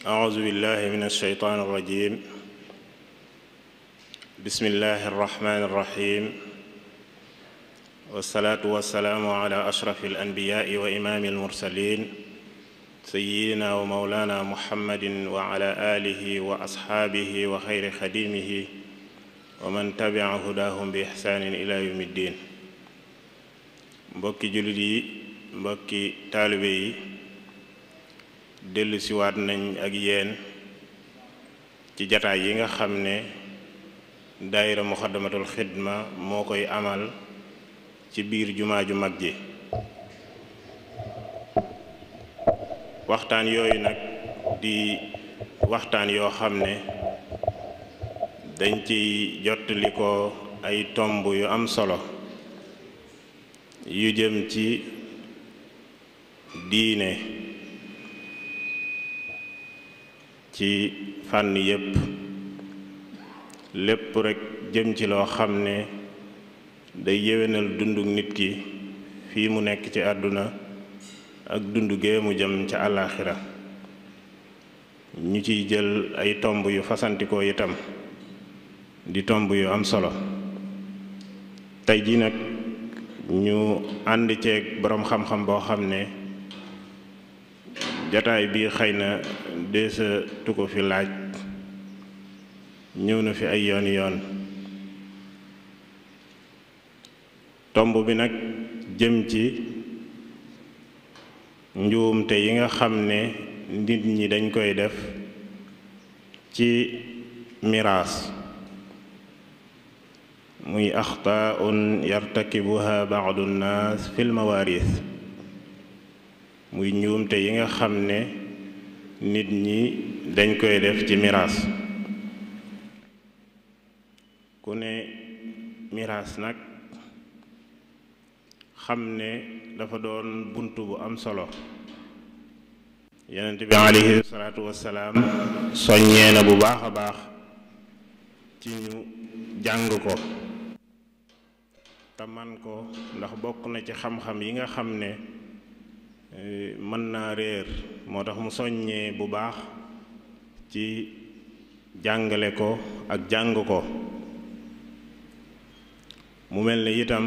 أعوذ بالله من الشيطان الرجيم. بسم الله الرحمن الرحيم. والصلاة والسلام على أشرف الأنبياء وإمام المرسلين سيدنا ومولانا محمد وعلى آله وأصحابه وخير خديمه ومن تبع هداهم بإحسان إلى يوم الدين. mbokki jullit yi, mbokki taalibe yi, dellu siwaat nañ ak yéen ci jataay yi nga xam ne daayira Muxaddamatul Xidma moo koy amal ci biir jumaa ju mag ji. waxtaan yooyu nag di waxtaan yoo xam ne dañ ci jottali ko ay tomb yu am solo yu jëm ci diine ci fànn yépp, lépp rekk jëm ci loo xam ne day yéwénal dunduk nit ki fii mu nekk ci àdduna ak dundu gee mu jëm ca àllaaxira. ñu ciy jël ay tomb yu fasantikoo itam di tomb yu am solo. tey ji nag ñu ànd ceeg boroom xam-xam boo xam ne jataay bi xëy na deesa tu ko fi laaj, ñëw na fi ay yooni yoon. tomb bi nag jëm ci njuumte yi nga xam ne nit ñi dañ koy def ci miraas, muy axtaun yartakibuha baadu nnaas fil mawaaris, muy njuumte yi nga xam ne nit ñi dañ koy def ci miraas. ku ne miraas nag xam ne dafa doon bunt bu am solo. yonent bi alayhi salaatu wassalaam soññee na bu baax a baax ci ñu jàng ko te man ko, ndax bokk na ci xam-xam yi nga xam ne mën naa réer. moo tax mu soññee bu baax ci jàngale ko ak jàng ko. mu mel ne itam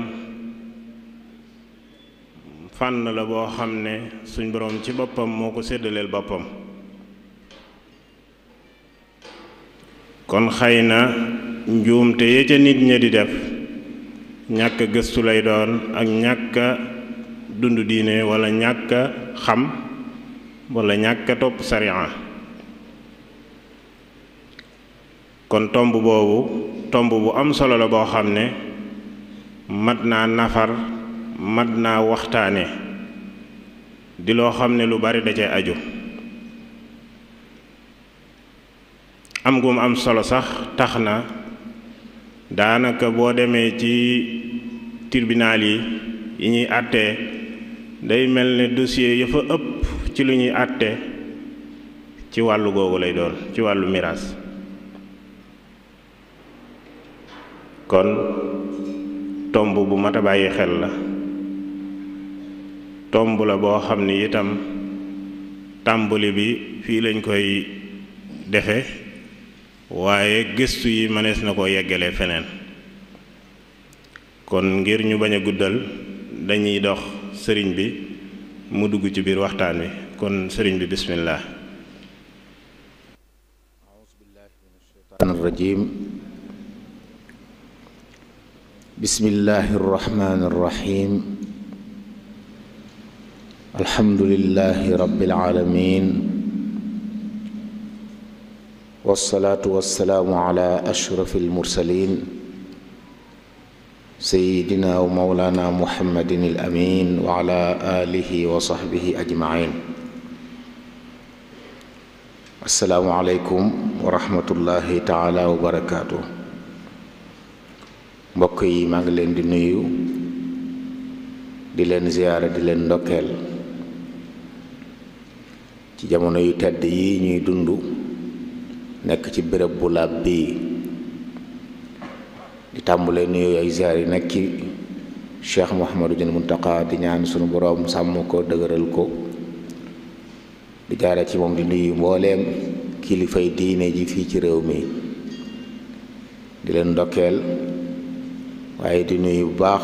fànn la boo xam ne suñ boroom ci boppam moo ko séddaleel boppam. kon xëy na njuumte ya ca nit ña di def ñàkk gëstu lay doon ak ñàkk dund diine, wala ñàkk xam, wala ñàkk topp sariya. kon tomb boobu tomb bu am solo la boo xam ne mat naa nafar, mat naa waxtaane, di loo xam ne lu bari da cee aju. am gum am solo sax tax na daanaka boo demee ci tribunal yi ñuy àttee, day mel ne dossier ya fa ëpp ci lu ñuy àtte ci wàllu googu lay doon, ci wàllu miraas. kon tomb bu mat a bàyyi xel la. tomb la boo xam ne itam tàmbali bi fii lañ koy defe, waaye gëstu yi mënees na koo yeggale feneen. kon ngir ñu bañ a guddal, dañuy dox sëriñ bi mu dugg ci biir waxtaan wi. kon sëriñ bi bismillah. a'uuzu billahi minash shaytaanir rajiim. bismillahir rahmaanir rahiim. alhamdulillahi rabbil aalamiin. wassalaatu wassalaamu ala ashrafil mursaliin sayyidina wa mawlaana muhammadin al amiin wa ala aalihi wa sahbihi ajma'iin. assalaamu aleykum wa rahmatullahi taala wa barakaatu. mbokk yi, maa ngi leen di nuyu, di leen ziyaara, di leen ndokkeel ci jamono yu tedd yi ñuy dund, nekk ci béréb bu laab bii. di tàmbulee nuyu ay ziyaar yi nekk ci Cheikh Mouhamadou Muntaqa, di ñaan sunu boroom sàmm ko, dëgëral ko, di jaare ci moom di nuyu mbooleem kilifay diine ji fii ci réew mi di leen ndokkeel waaye di nuyu bu baax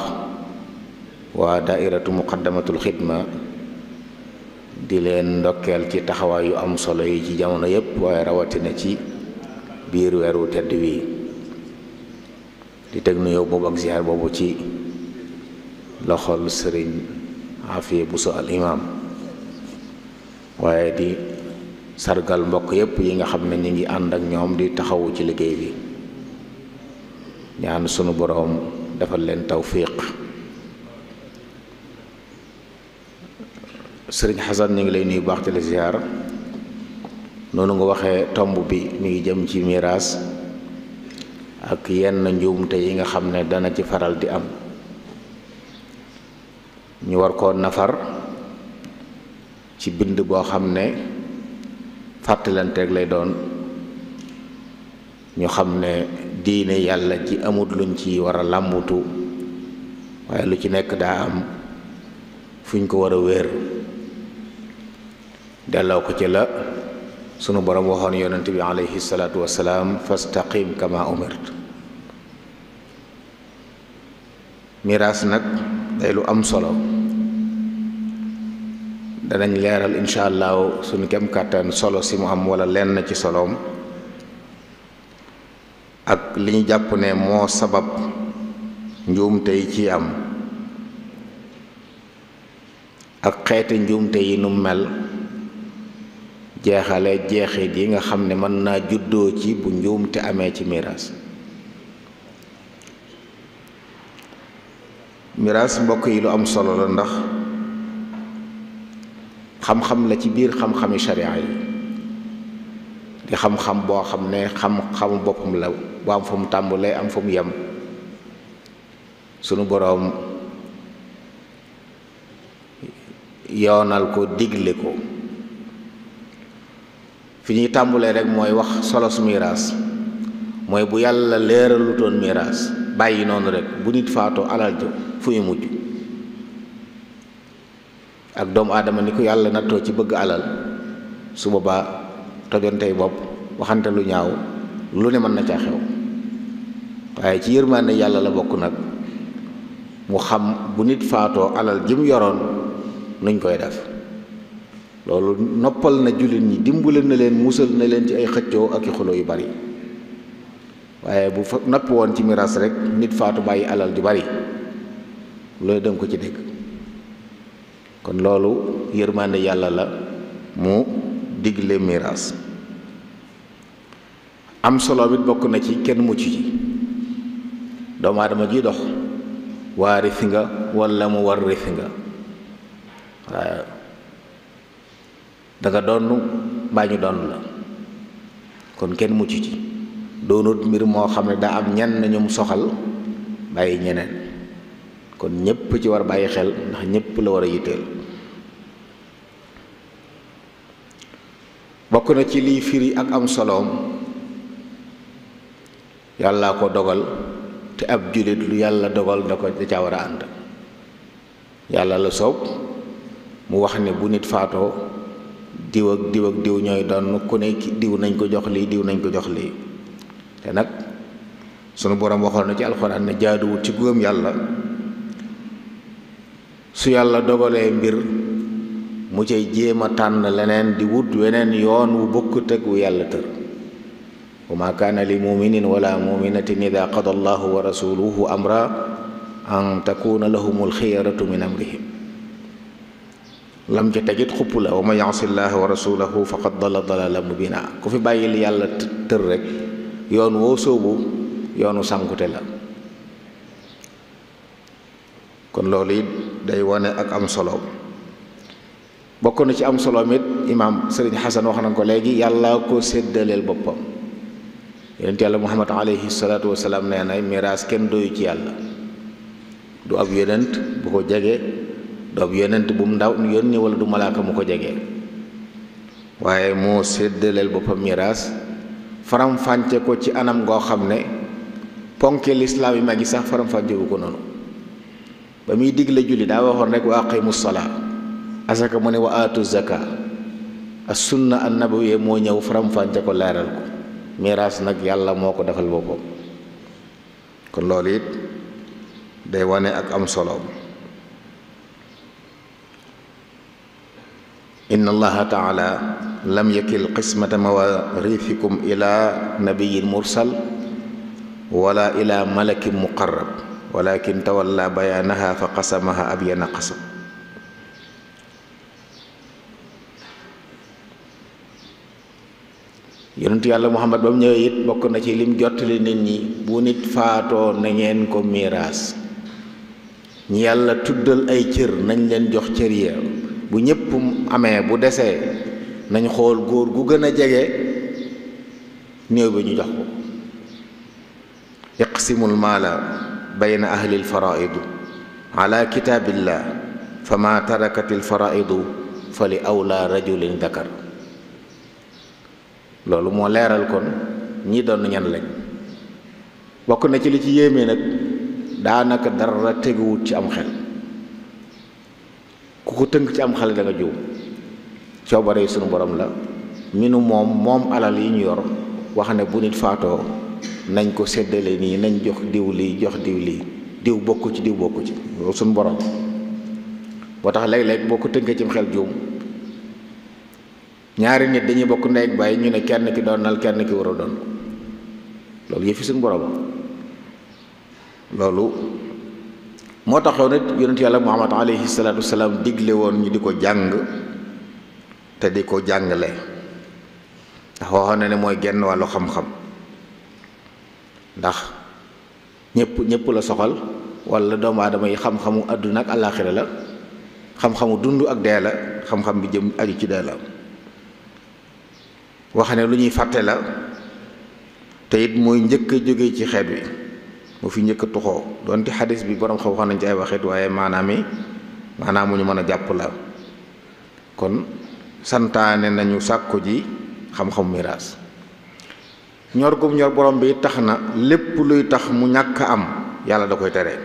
waa daairatu muqaddamatul xidma di leen ndokkeel ci taxawaay yu am solo yi ci jamono yépp waaye rawatina ci biir weeru tedd wi di teg nuyoo boobu ak ziar boobu ci loxol sëriñ Afiya Buso al imam waaye di sargal mbokk yépp yi nga xam ne ñi ngi ànd ak ñoom di taxawu ci liggéey bi ñaan sunu boroom defal leen tawfiq sëriñ Xasan ñu ngi lay nuyu baax te la ziar noonu nga waxee tomb bi mi ngi jëm ci miraas ak yenn njuumte yi nga xam ne dana ci faral di am ñu war koo nafar ci bind boo xam ne fàttalanteeg lay doon ñu xam ne diine yàlla ji amut luñ ci war a làmbutu waaye lu ci nekk daa am fuñ ko war a wéer delloo ko ci la sunu borom waxoon yonent bi alayhi salaatu wassalaam fastaqim kama umirt miraas nag day lu am solo danañ leeral incha allahu suñu kem kàttan solo si mu am wala lenn ci soloom ak li ñu jàpp ne moo sabab njuumte yi ci am ak xeeti njuumte yi nu mel jeexale jeexit yi nga xam ne mën naa juddoo ci bu njuumte amee ci miraas miraas mbokk yi lu am solo la ndax xam-xam la ci biir xam-xami sharia yi di xam-xam boo xam ne xam-xamu boppam la bu am fu mu tàmbalee am fu mu yem sunu boroom yoonal ko digle ko fi ñuy tàmbalee rek mooy wax solos miraas mooy bu yàlla leeralu doon miraas bàyyi noonu rek bu nit faatoo alal jo fu ñu mujj ak doomu aadama ni ko yàlla nattoo ci bëgg alal su boobaa tojontey bopp waxante lu ñaaw lu ne mën na caa xew waaye ci yërmaande yàlla la bokk nag mu xam bu nit faatoo alal jim yoroon nuñ koy def loolu noppal na jullit ñi dimbale na leen musal na leen ci ay xëccoo ak i xuloo yu bari waaye bu fa noppi woon ci miraas rek nit faatu bàyyi alal ju bari loolu danga ko ci dégg kon loolu yërmande yàlla la mu digle miraas am solo bit bokk na ci kenn mucc ci doomu aadama ji dox waarisi nga walla mu warrisi nga waaye danga donn mbaa ñu donn la kon kenn mucc ci doonut mbir moo xam ne daa am ñenn ñu mu soxal bàyyi ñeneen kon ñépp ci war bàyyi xel ndax ñépp la war a yitteel bokk na ci liy firi ak am soloom yàlla ko dogal te ab jullit lu yàlla dogal da ca war a ànd yàlla la soob mu wax ne bu nit faatoo diw ak diw ak diw ñooy doon ku ne diw nañ ko jox lii diw nañ ko jox lii te nag sunu boroom waxoon na ci alxuraan ne jaaduwut ci gëm yàlla su yàlla dogalee mbir mu cay jéem a tànn leneen di wut weneen yoon wu bokkut ak wu yàlla tër wa ma kaana li muminin wala muminatin ida qada allahu wa rasuluhu amra an takuna lahumul xiyaratu min amrihim lam ca tegit xupp la wa man yasi llaha wa rasulahu faqad dalla dalalan mubina ku fi bàyyi li yàlla tër rek yoon woo sóobu yoonu sànkute la kon loolu it day wane ak am solo bokk na ci am solo mit imaam sëriñ Xasan wax na ko léegi yàlla ko séddaleel boppam yonent yàlla muhammad alayhi salaatu wasalaam nee na miraas kenn doyu ci yàlla du ab yonent bu ko jege du ab yonent bu mu ndaw yónni wala du malaaka mu ko jege waaye moo séddaleel boppam miraas faram-fànce ko ci anam ngoo xam ne ponke lislaam yi mag yi sax faram-fànce wu ko noonu ba muy digle julli daa waxoon rek wa aqimu salaa asaka mu ne wa aatu zaka as sunna an nabawiyya moo ñëw faram-fàcce ko leeral ko. miraas nag yàlla moo ko defal boppam. kon loolu it day wane ak am solo. inna allaha taala lam yakil qismata mawarithikum ila nabiyin mursal wala ila malakin muqarrab walakin tawalla bayanaha fa qasamaha abyana qasam. yonentu yàlla muhammad ba mu ñëwee it bokk na ci lim jottali nit ñi bu nit faatoo na ngeen ko miraas. ñi yàlla tuddal ay cër nañ leen jox cër ya. bu ñëpp amee bu desee nañ xool góor gu gën a jege néew bi ñu jox ko. iqsimul maala bayna ahlil faraidu ala kitaabillah fa ma tarakatil faraidu fa li awla rajulin dakar. loolu moo leeral kon ñi doon ñan lañ. bokk na ci li ci yéeme nag daanaka dara teguwut ci am xel. ku ko tënk ci am xale da nga jiw. coobare sunu borom la minu moom alal yi ñu yor wax ne bu nit faatoo nañ ko séddale nii nañ jox diw lii jox diw lii diw bokku ci diw bokku ci loolu sunu borom. boo tax léeg-léeg boo ko tënkee ci xel juum. ñaari nit dañuy bokk ndey ak baay ñu ne kenn ki doonal kenn ki war a doon loolu yëfi suñu borom. loolu moo taxoon nit yonent yàlla muhammad alayhi salaatu wasalaam digle woon ñu di ko jàng te di ko jàngale ndax waxoon na ne mooy genn wàllu xam-xam. ndax ñëpp la soxal wala doomu aadama yi xam-xamu àdduna ak àllaaxira la xam-xamu dund ak dee la xam-xam bi jëm aju ci dee la. wax ne lu ñuy fàtte la te it mooy njëkk a jóge ci xeet wi mu fi njëkk a tuxoo doonte xadis bi borom xam wax nañ ci ay waxit waaye maanaam mu ñu mën a jàpp la. kon santaane nañu sàkku ji xam-xam miraas. ñor gum ñor borom bi tax na lépp luy tax mu ñàkk am yàlla da koy tere.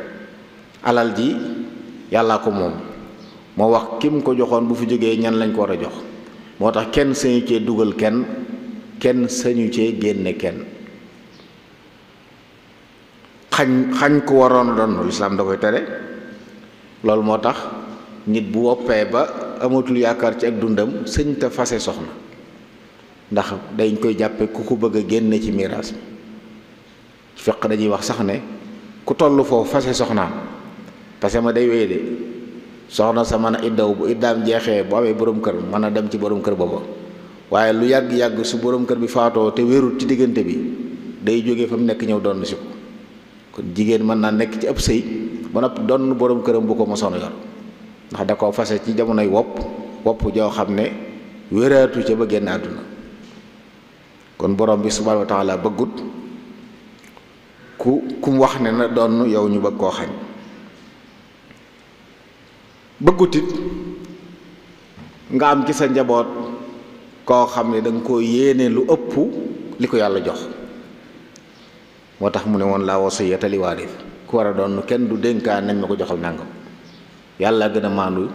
alal ji yàllaa ko moom moo wax kim ko joxoon bu fi jógee ñan lañ ko war a jox. moo tax kenn sañu cee dugal kenn sañu cee génne kenn. xañ ko waroon a doon lislaam da koy tere. loolu moo tax nit bu woppee ba amatul yaakaar ci ak dundam sëñ te fase soxna ndax dañ koy jàppe ku ko bëgg a génne ci miraas mi. fiq dañuy wax sax ne ku toll foofu fase soxnaam parce que ma day wéy de soxna sa mën a iddaw bu iddaam jeexee bu amee borom kër mën a dem ci borom kër booba waaye lu yàgg-yàgg su borom kër bi faatoo te wérut ci diggante bi day jógee fa mu nekk ñëw doon si ko. kon jigéen mën naa nekk ci ab sëy ba noppi doon borom këram bu ko mosoon yor ndax da koo fase ci jamonoy wopp joo xam ne wéraatu ca ba génn àdduna. kon borom bi subhaanahu wa taala bëggut ku mu wax ne na doon yow ñu bëgg koo xañ. bëggutit nga am ci sa njaboot koo xam ne da nga koo yéene lu ëpp li ko yàlla jox. moo tax mu ne woon laa wasiyata li waaris ku war a doon kenn du dénkaan nañ ma ko joxal nangam. yàlla gën a maandu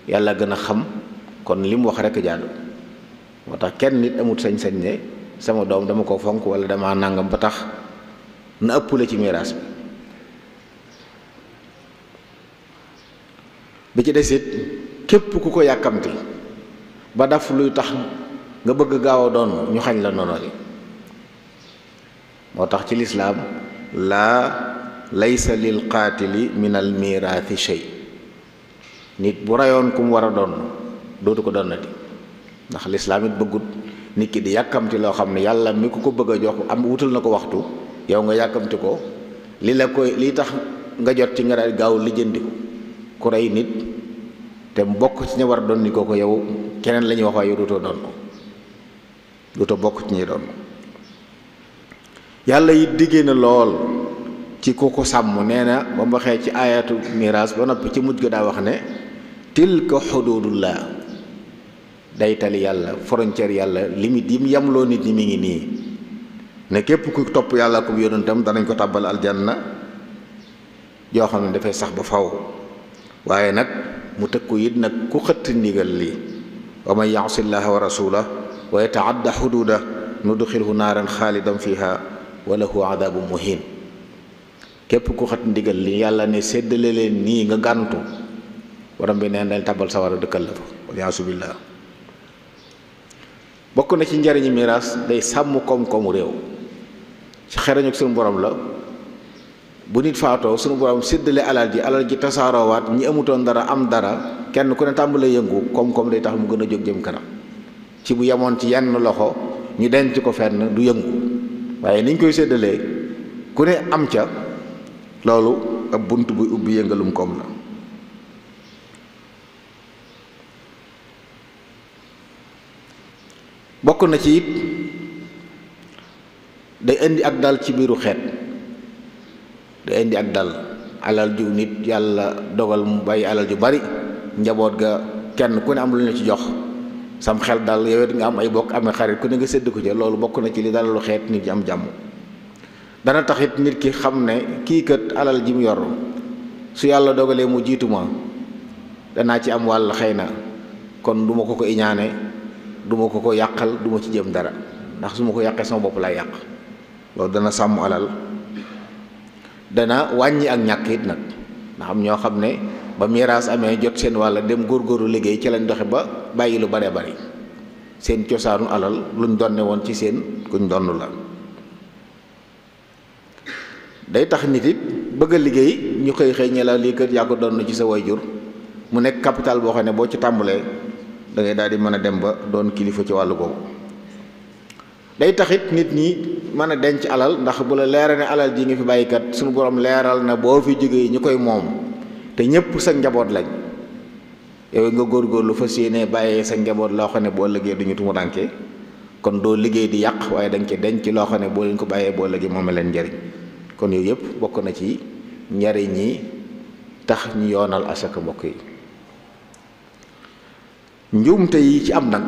yàlla gën a xam kon li mu wax rekk jaadu. moo tax kenn nit amut sañ-sañ ne sama doom dama ko fonk wala dama nangam ba tax na ëpp la ci miraas bi ci des it képp ku ko yàkkamti ba daf luy tax nga bëgg gaaw a doon ñu xañ la noonu li moo tax ci lislaam laa laysa lil qaatili min al miraathi shay. nit bu rayoon ku mu war a doon dootu ko doonati ndax lislaam it bëggut nit ki di yàkkamti loo xam ne yàlla mi ku ko bëgg a jox am wutal na ko waxtu yow nga yàkkamti ko li tax nga jot ci nga daal gaaw lijjanti ko. ku rey nit te bokk ci ña war a doon ni ko yow keneen la ñuy wax waaye yow dootoo bokk ci ñuy doon. yàlla it diggee na lool ci ku ko sàmm nee na ba mu waxee ci ayatu miraas ba noppi ci mujj ga daa wax ne tilka xududullah day tali yàlla frontière yàlla limite yi mu yamloo nit ñi mi ngi nii ne képp ku topp yàlla ko yonentam danañ ko tàbbal aljanna yoo xam ne dafay sax ba faw waaye nag mu tëkku it nag ku xëtt ndigal lii wa man ya'si llaha wa rasulahu wa yata'adda hududah nudxilhu naaran xaalidan fiha wa lahu adabun muhin. képp ku xat ndigal li yàlla ne séddale leen nii nga gàntu borom bi neen dañ tabal sawara dëkkal la fa waliyaasu billah. bokk na ci njariñi miraas day sàmm koom-koomu réew. ci xerañu ak suñu borom la bu nit faatoo suñu borom séddale alal ji tasaaroowaat ñi amutoon dara am dara kenn ku ne tàmbalee yëngu koom-koom day tax mu gën a jóg jëm kanam. ci bu yemoon ci yenn loxo ñu denc ko fenn du yëngu waaye niñ koy séddalee ku ne am ca loolu ab bunt buy ubbi yëngalum koom la. bokk na ci it day indi ak dal ci biiru xeet. day indi ak dal alal ju nit yàlla dogal mu bàyyi alal ju bari njaboot ga kenn ku ne am lu ñu ci jox sam xel dal yow it nga am ay bokk amee xarit ku ne nga sédd ko ca loolu bokk na ci li dalalu xeet nit ñi am jàmm. dana taxit nit ki xam ne kii kat alal ji mu yor su yàlla dogalee mu jiitu ma danaa ci am wàll xëy na kon du ma ko iñaane du ma ko yàqal du ma ci jëm dara ndax su ma ko yàqee sama bopp lay yàq. loolu dana sàmm alal dana wàññi ak ñàkk it nag ndax am ñoo xam ne ba miraas amee jot seen wàll dem góorgóorlu liggéey ci lañ doxe ba bàyyi lu bare bari seen cosaanu alal luñ donne woon ci seen kuñ donn la. day tax nit it bëgg a liggéey ñu xëy ñe la lii kat yaa ko doon ci sa wayjur mu nekk capital boo xam ne boo ci tàmbalee da ngay daal di mën a dem ba doon kilifa ci wàllu googu. day taxit nit ñi mën a denc alal ndax bu la leera ne alal ji nga fi bàyyikat suñu borom leeral na boo fi jógee ñu koy moom te ñëpp sa njaboot lañ yow nga góorgóorlu fas yéene bàyyee sa njaboot loo xam ne boo ëllëgee duñu tumuraanke kon doo liggéey di yàq waaye da nga ci denc loo xam ne boo leen ko bàyyee boo ëllëgee moom leen njariñ. kon yooyu yëpp bokk na ci njariñ ñi tax ñu yoonal asaka mbokk yi. njuumte yi ci am nag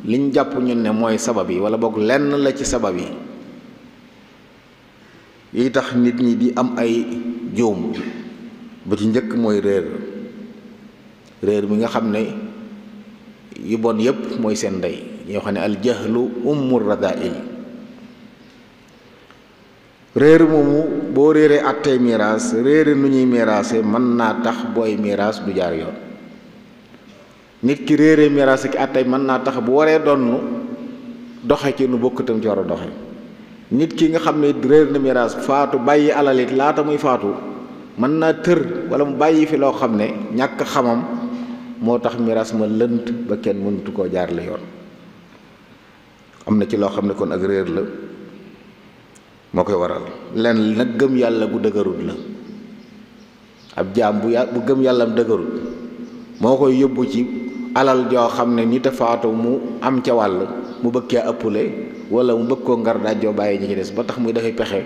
liñ jàpp ñun ne mooy sabab yi wala boog lenn la ci sabab yi tax nit ñi di am ay juum ba ci njëkk mooy réer mi nga xam ne yu bon yëpp mooy seen ndey ñoo xam ne al jahlu ummur radail. réer moomu boo réeree attey miraas réere nu ñuy miraase mën naa tax booy miraas du jaar yoon. nit ki réere miraas ki attey mën naa tax bu waree donn doxe ci nu bokkatam ci war a doxe. nit ki nga xam ne réer na miraas faatu bàyyi alalit laata muy faatu mën naa tër wala mu bàyyi fi loo xam ne ñàkk xamam moo tax miraas ma lënt ba kenn mënatu koo jaar la yoon. am na ci loo xam ne kon ak réer la moo koy waral. lenn nag gëm yàlla gu dëgërut la. ab jaam bu gëm yàllam dëgërut moo koy yóbbu ci alal joo xam ne nit a faatu mu am ca wàll mu bëgg caa ëppule wala mu bëgg koo ngar daajoo bàyyi ñi ci des ba tax muy dafay pexe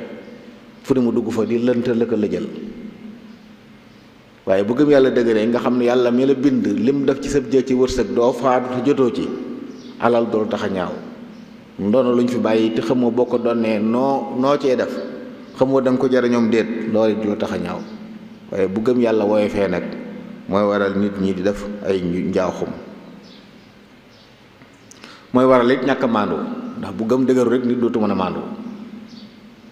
fu ne mu dugg fa di lënt la ko lëjal. waaye bu gëm yàlla dëgëree nga xam ne yàlla mi la bind lim def ci sa jë ci wërsëg doo faatu te jotoo ci alal doolu tax a ñaaw. ndono luñ fi bàyyi te xamoo boo ko donnee noo cee def xamoo da nga ko jariñoom déet loolu du la tax a ñaaw. waaye bu gëm yàlla wooye fee nag mooy waral nit ñi di def ay njaaxum. mooy waral it ñàkk a maandu ndax bu gëm dëgëru rek nit dootu mën a maandu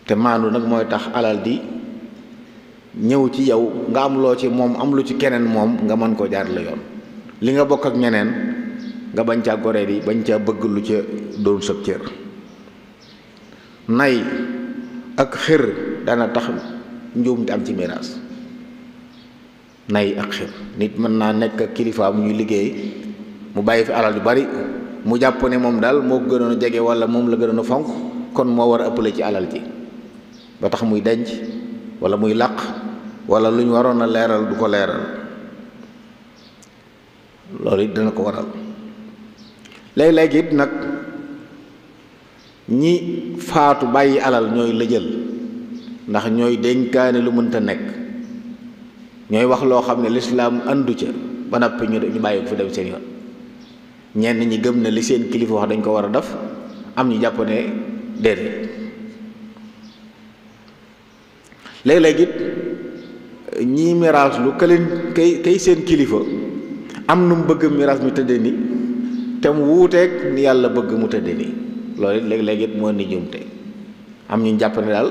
te maandu nag mooy tax alal di ñëw ci yow nga am loo ci moom am lu ci keneen moom nga mën koo jaar la yoon. li nga bokk ak ñeneen nga bañ caa goree di bañ caa bëgg lu ca doon sëb cër. nay ak xër dana tax njuumte am ci miraas. nay ak xër nit mën naa nekk ak kilifaam ñuy liggéey mu bàyyi fi alal yu bari mu jàpp ne moom daal moo ko gënoon a jege wala moom la gënoon a fonk kon moo war a ëppale ci alal ji ba tax muy denc wala muy làq wala lu ñu waroon a leeral du ko leeral. loolu it dana ko waral. léeg-léeg it nag ñi faatu bàyyi alal ñooy lëjal ndax ñooy dénkaane lu mënta nekk ñooy wax loo xam ne lislaam andu ca ba noppi ñu bàyyi ko fi dem seen yoon. ñenn ñi gëm ne li seen kilifa wax dañ ko war a def am ñu jàpp ne déedéet. léeg-léeg it ñii miraas lu kay seen kilifa am nu mu bëgg miraas mi tëddee ni te mu wuuteeg ni yàlla bëgg mu tëdde nii loolu it léeg-léeg it moo ni njuumte am ñu jàpp ne daal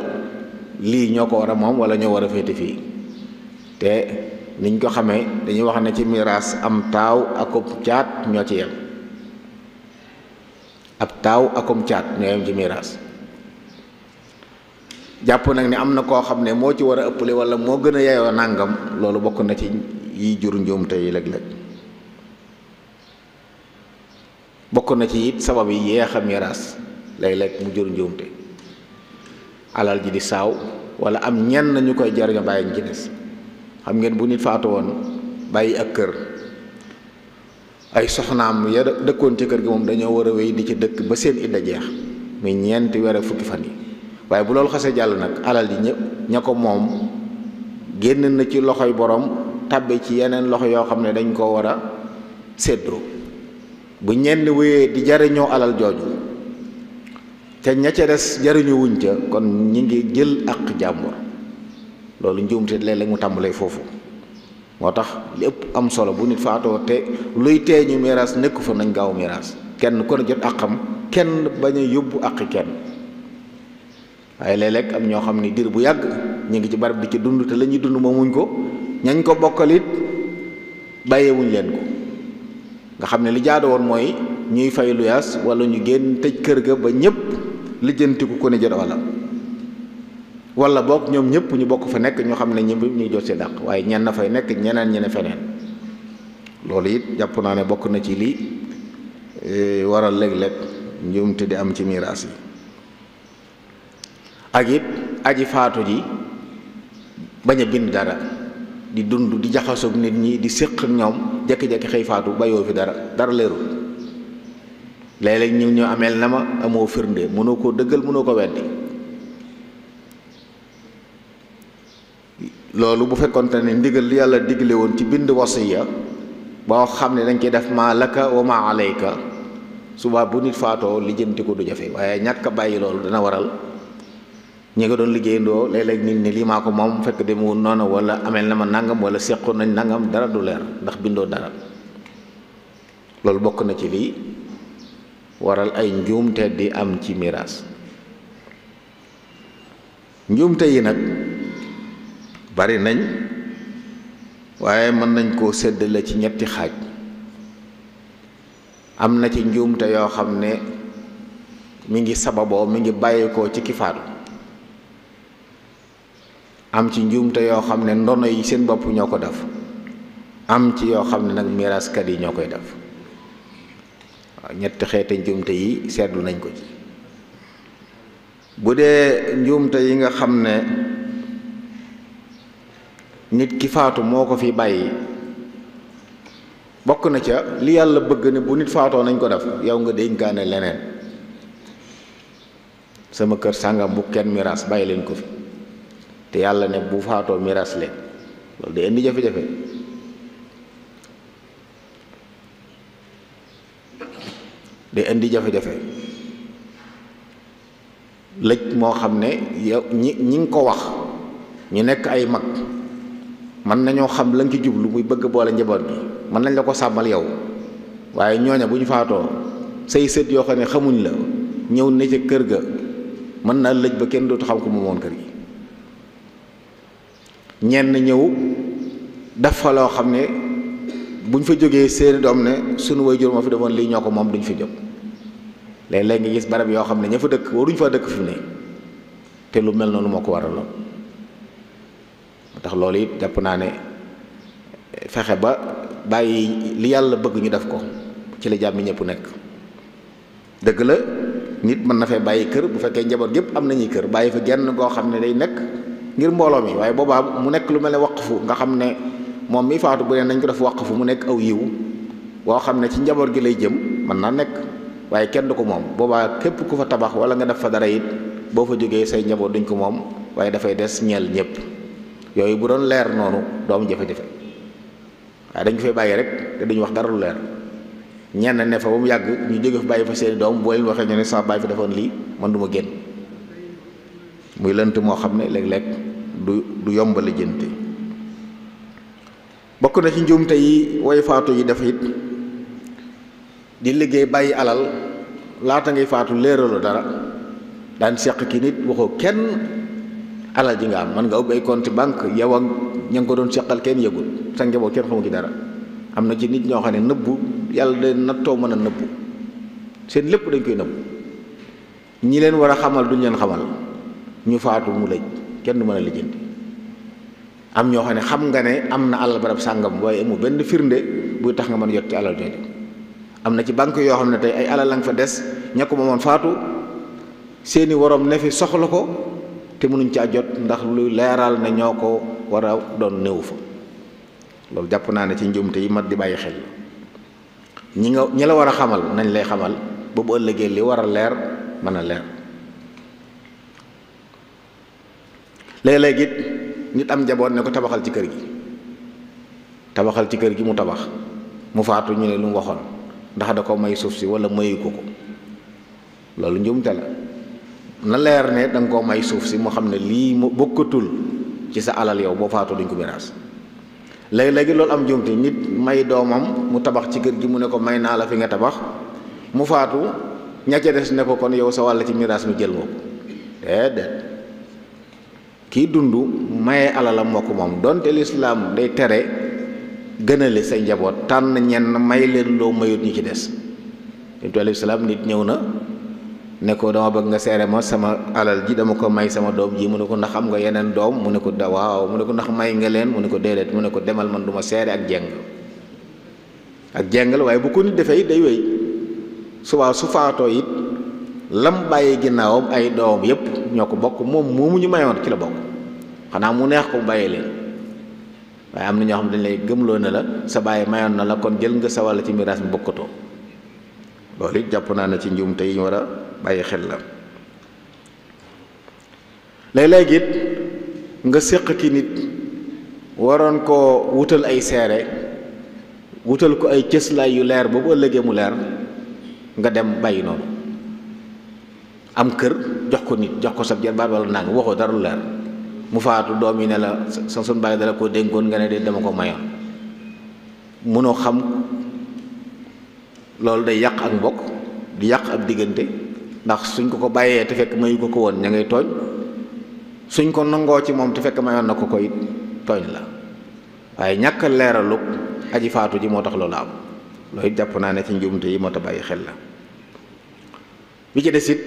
lii ñoo ko war a moom wala ñoo war a féete fii te niñ ko xamee dañuy wax ne ci miraas am taaw akum caat ñoo ci yem ab taaw akum caat ñoo yem ci miraas jàpp nag ni am na koo xam ne moo ci war a ëppale wala moo gën a yeyoo nàngam loolu bokk na ci yi jur njuumte yi léeg-léeg bokk na ci it sabab yi yeex a miraas léeg-léeg mu jur njuumte alal ji di saaw wala am ñenn ñu koy jariñoo bàyyi ñu ci des xam ngeen bu nit faatu woon bàyyi ak kër ay soxnaam ya dëkkoon ci kër gi moom dañoo war a wéy di ci dëkk ba seen idda jeex muy ñeenti weer ak fukki fan yi waaye bu loolu xasee jàll nag alal ji ñëpp ña ko moom génn na ci loxoy borom tàbbe ci yeneen loxo yoo xam ne dañ ko war a séddoo bu ñenn wéyee di jariñoo alal jooju te ña ca des jariñu wuñ ca kon ñi ngi jël ak jàmbur loolu njuumte léeg-léeg mu tàmbalee foofu moo tax li ëpp am solo bu nit faatoo te luy tee ñu miraas nekku fa nañ gaaw miraas kenn ku ne jot àqam kenn bañ a yóbbu àqi kenn waaye léeg-léeg am ñoo xam ne diir bu yàgg ñu ngi ci barab di ci dund te la ñuy dund moomuñ ko ñañ ko bokkalit bàyyeewuñ leen ko nga xam ne li jaadu woon mooy ñuy fay luyaas wala ñu génn tëj kër ga ba ñëpp lijjantiku ko ne jot wala boog ñoom ñëpp ñu bokk fa nekk ñoo xam ne ñëpp ñuy jot seen dàq waaye ñenn fay nekk ñeneen ñi ne feneen loolu it jàpp naa ne bokk na ci lii waral léeg-léeg njuumte di am ci miraas yi ak it aji faatu ji bañ a bind dara di dund di jaxasoog nit ñi di séq ak ñoom jekki-jekki xëy faatu bayoo fi dara leerul léeg-léeg ñu ameel na ma amoo firnde mënoo koo dëggal mënoo ko weddi loolu bu fekkonte ne ndigal li yàlla digle woon ci bind wasiya boo xam ne dañ koy def maa laka wa maa alayka suba bu nit faatoo lijjanti ko du jafe waaye ñàkk a bàyyi loolu dana waral ñi nga doon liggéeyandoo léeg-léeg nit ñi lii maa ko moom fekk demewul noonu wala ameel na ma nangam wala seqoon nañ nangam dara du leer ndax bindoo dara loolu bokk na ci lii waral ay njuumte di am ci miraas njuumte yi nag bari nañ waaye mën nañ koo séddale ci ñetti xaaj am na ci njuumte yoo xam ne mi ngi sababoo mi ngi bàyyeekoo ci ki faatu am ci njuumte yoo xam ne ndono yi seen bopp ñoo ko def am ci yoo xam ne nag miraaskat yi ñoo koy def waaw ñetti xeete njuumte yi seetlu nañ ko ci bu dee njuumte yi nga xam ne nit ki faatu moo ko fi bàyyi bokk na ca li yàlla bëgg ne bu nit faatoo nañ ko def yow nga dénkaane leneen sama kër sàngam bu kenn miraas bàyyi leen ko fi te yàlla ne bu faatoo miraas leen loolu day indi jafe-jafe lëj moo xam ne yow ñi ngi ko wax ñu nekk ay mag mën nañoo xam la nga ci jublu muy bëgg boole njaboot bi mën nañ la ko sàmmal yow waaye ñooña bu ñu faatoo say sët yoo xam ne xamuñ la ñëw ne ca kër ga mën naa lëj ba kenn dootu xam ko moomoon kër gi ñenn ñëw def fa loo xam ne buñ fa jógee seeni doom ne sunu waajur ma fi demoon lii ñoo ko moom duñ fi jóg léeg-léeg nga gis barab yoo xam ne ña fa dëkk waruñ fa dëkk fi ne te lu mel noonu moo ko waraloon moo tax loolu it jàpp naa ne fexe ba bàyyi li yàlla bëgg ñu def ko ci la jàmmi ñëpp nekk dëgg la nit mën na fee bàyyi kër bu fekkee njaboot gépp am nañuy kër bàyyi fa genn goo xam ne day nekk ngir mbooloo mi waaye boobaa mu nekk lu mel ne waqfu nga xam ne moom mi faatu bu ne nañ ko def waqfu mu nekk aw yiw boo xam ne ci njaboot gi lay jëm mën naa nekk waaye kenn du ko moom boobaa képp ku fa tabax wala nga def fa dara it boo fa jógee say njaboot duñ ko moom waaye dafay des ñeel ñëpp yooyu bu doon leer noonu doomu jafe-jafe waaye dañ ko fay bàyyi rek te duñu wax dara lu leer ñenn ne fa ba mu yàgg ñu jóge fa bàyyi fa seeni doom boo leen waxee ñu ne sama bàyyi fi defoon lii man du ma génn muy lënt moo xam ne léeg-léeg du yombali jënte bokk na ci njuumte yi way faatu yi def it di liggéey bàyyi alal laata ngay faatu léeralu dara daan seq ki nit waxoo kenn alal ji nga am man nga ubbi ay compte banque yow ak ña nga ko doon seqal kenn yëgul sa njaboot kenn xamu ci dara. am na ci nit ñoo xam ne nëbbu yàlla de nattoo mën a nëbbu seen lépp dañ koy nëbbu ñi leen war a xamal duñ leen xamal ñu faatu mu lëj kenn du mën a lijjanti. am ñoo xam ne xam nga ne am na alal barab sàngam waaye amu benn firnde buy tax nga mën a jot ci alal jooju. am na ci banque yoo xam ne tey ay alal lañ fa des ña ko moomoon faatu seeni waroom ne fi soxla ko te mënuñ caa jot ndax lu leeral ne ñoo ko war a doon néew fa. loolu jàpp naa ne ci njuumte yi mat di bàyyi xel ñi la war a xamal nañ lay xamal ba bu ëllëgee li war a leer mën a leer. léeg-léeg it nit am njaboot ne ko tabaxal ci kër gi mu tabax mu faatu ñu ne lu mu waxoon ndax da ko may suuf si wala mayu ko loolu njuumte la. na leer ne da nga koo may suuf si mu xam ne lii mu bokkatul ci sa alal yow boo faatu duñ ko miraas. léegi-léegi loolu am njuumte nit may doomam mu tabax ci kër gi mu ne ko may naa la fi nga tabax mu faatu ña ca des ne ko kon yow sa wàll ci miraas mi jël nga ko déedéet. kii dund maye alalam moo ko moom donte lislaam day tere gënale say njaboot tànn ñenn may leen loo mayut ñi ci des. yonent alayhi salaam nit ñëw na ne ko dama bëgg nga seere ma sama alal ji dama ko may sama doom ji mu ne ko ndax am nga yeneen doom mu ne ko waaw mu ne ko ndax may nga leen mu ne ko déedéet mu ne ko demal man du ma seere ak jengal waaye bu ko nit defee it day wéy subaa su faatoo it lam bàyyi ginnaawam ay doom yépp ñoo ko bokk moom moomu ñu mayoon ci la bokk xanaa mu neex ko mu bàyyi leen waaye am na ñoo xam dañ lay gëmloo ne la sa bàyyi mayoon na la kon jël nga sa wàll ci miraas mi bokkatoo. loolu it jàpp naa ne ci njuumte yi ñu war a bàyyi xel la. léeg-léeg it nga séq ki nit waroon koo wutal ay seere wutal ko ay cëslaay yu leer ba bu ëllëgee mu leer nga dem bàyyi noonu. am kër jox ko nit jox ko sab jarbaat wala nang waxoo dara lu leer mu faatu doom yi ne la sa sun bàyyi dala koo dénkoon nga ne de dama ko mayoon munoo xam. loolu day yàq ak mbokk di yàq ab diggante ndax suñ ko bàyyee te fekk mayu ko woon ña ngay tooñ suñ ko nangoo ci moom te fekk mayoon na ko it tooñ la waaye ñàkk leeralu aji faatu ji moo tax loolu am loolu it jàpp naa ne ci njuumte yi moo tax bàyyi xel la. bi ci des it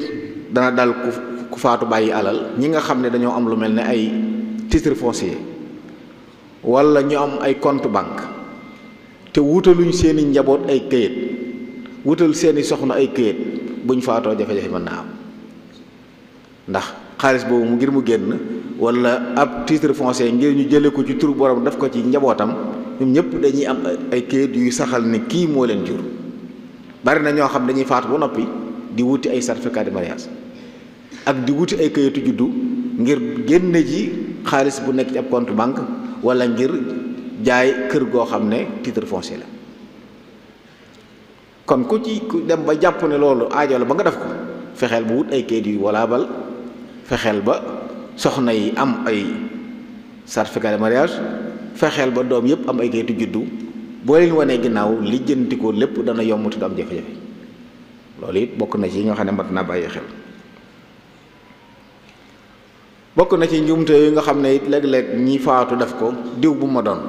dana dal ku faatu bàyyi alal ñi nga xam ne dañoo am lu mel ne ay titre foncier wala ñu am ay compte banque te wutaluñ seeni njaboot ay këyit wutal seeni soxna ay këyit buñ faatoo jafe-jafe mën naa am ndax xaalis boobu ngir mu génn wala ab titre foncier ngir ñu jële ko ci turu borom daf ko ci njabootam ñoom ñëpp dañuy am ay këyit yuy saxal ne kii moo leen jur. bari na ñoo xam dañuy faatu ba noppi di wuti ay certificat de mariage ak di wuti ay këyitu juddu ngir génne ji xaalis bu nekk ci ab compte banque wala ngir jaay kër goo xam ne titre foncier la. kon ku dem ba jàpp ne loolu aajo la ba nga def ko fexeel bu wut ay kayit yu walaabal fexeel ba soxna yi am ay certificat de mariage fexeel ba doom yépp am ay kayitu juddu boo leen wanee ginnaaw lijjanti ko lépp dana yomb te du am jafe-jafe. loolu it bokk na ci yi nga xam ne mat naa bàyyi xel. bokk na ci njuumte yi nga xam ne it léeg-léeg ñi faatu def ko diw bu ma doon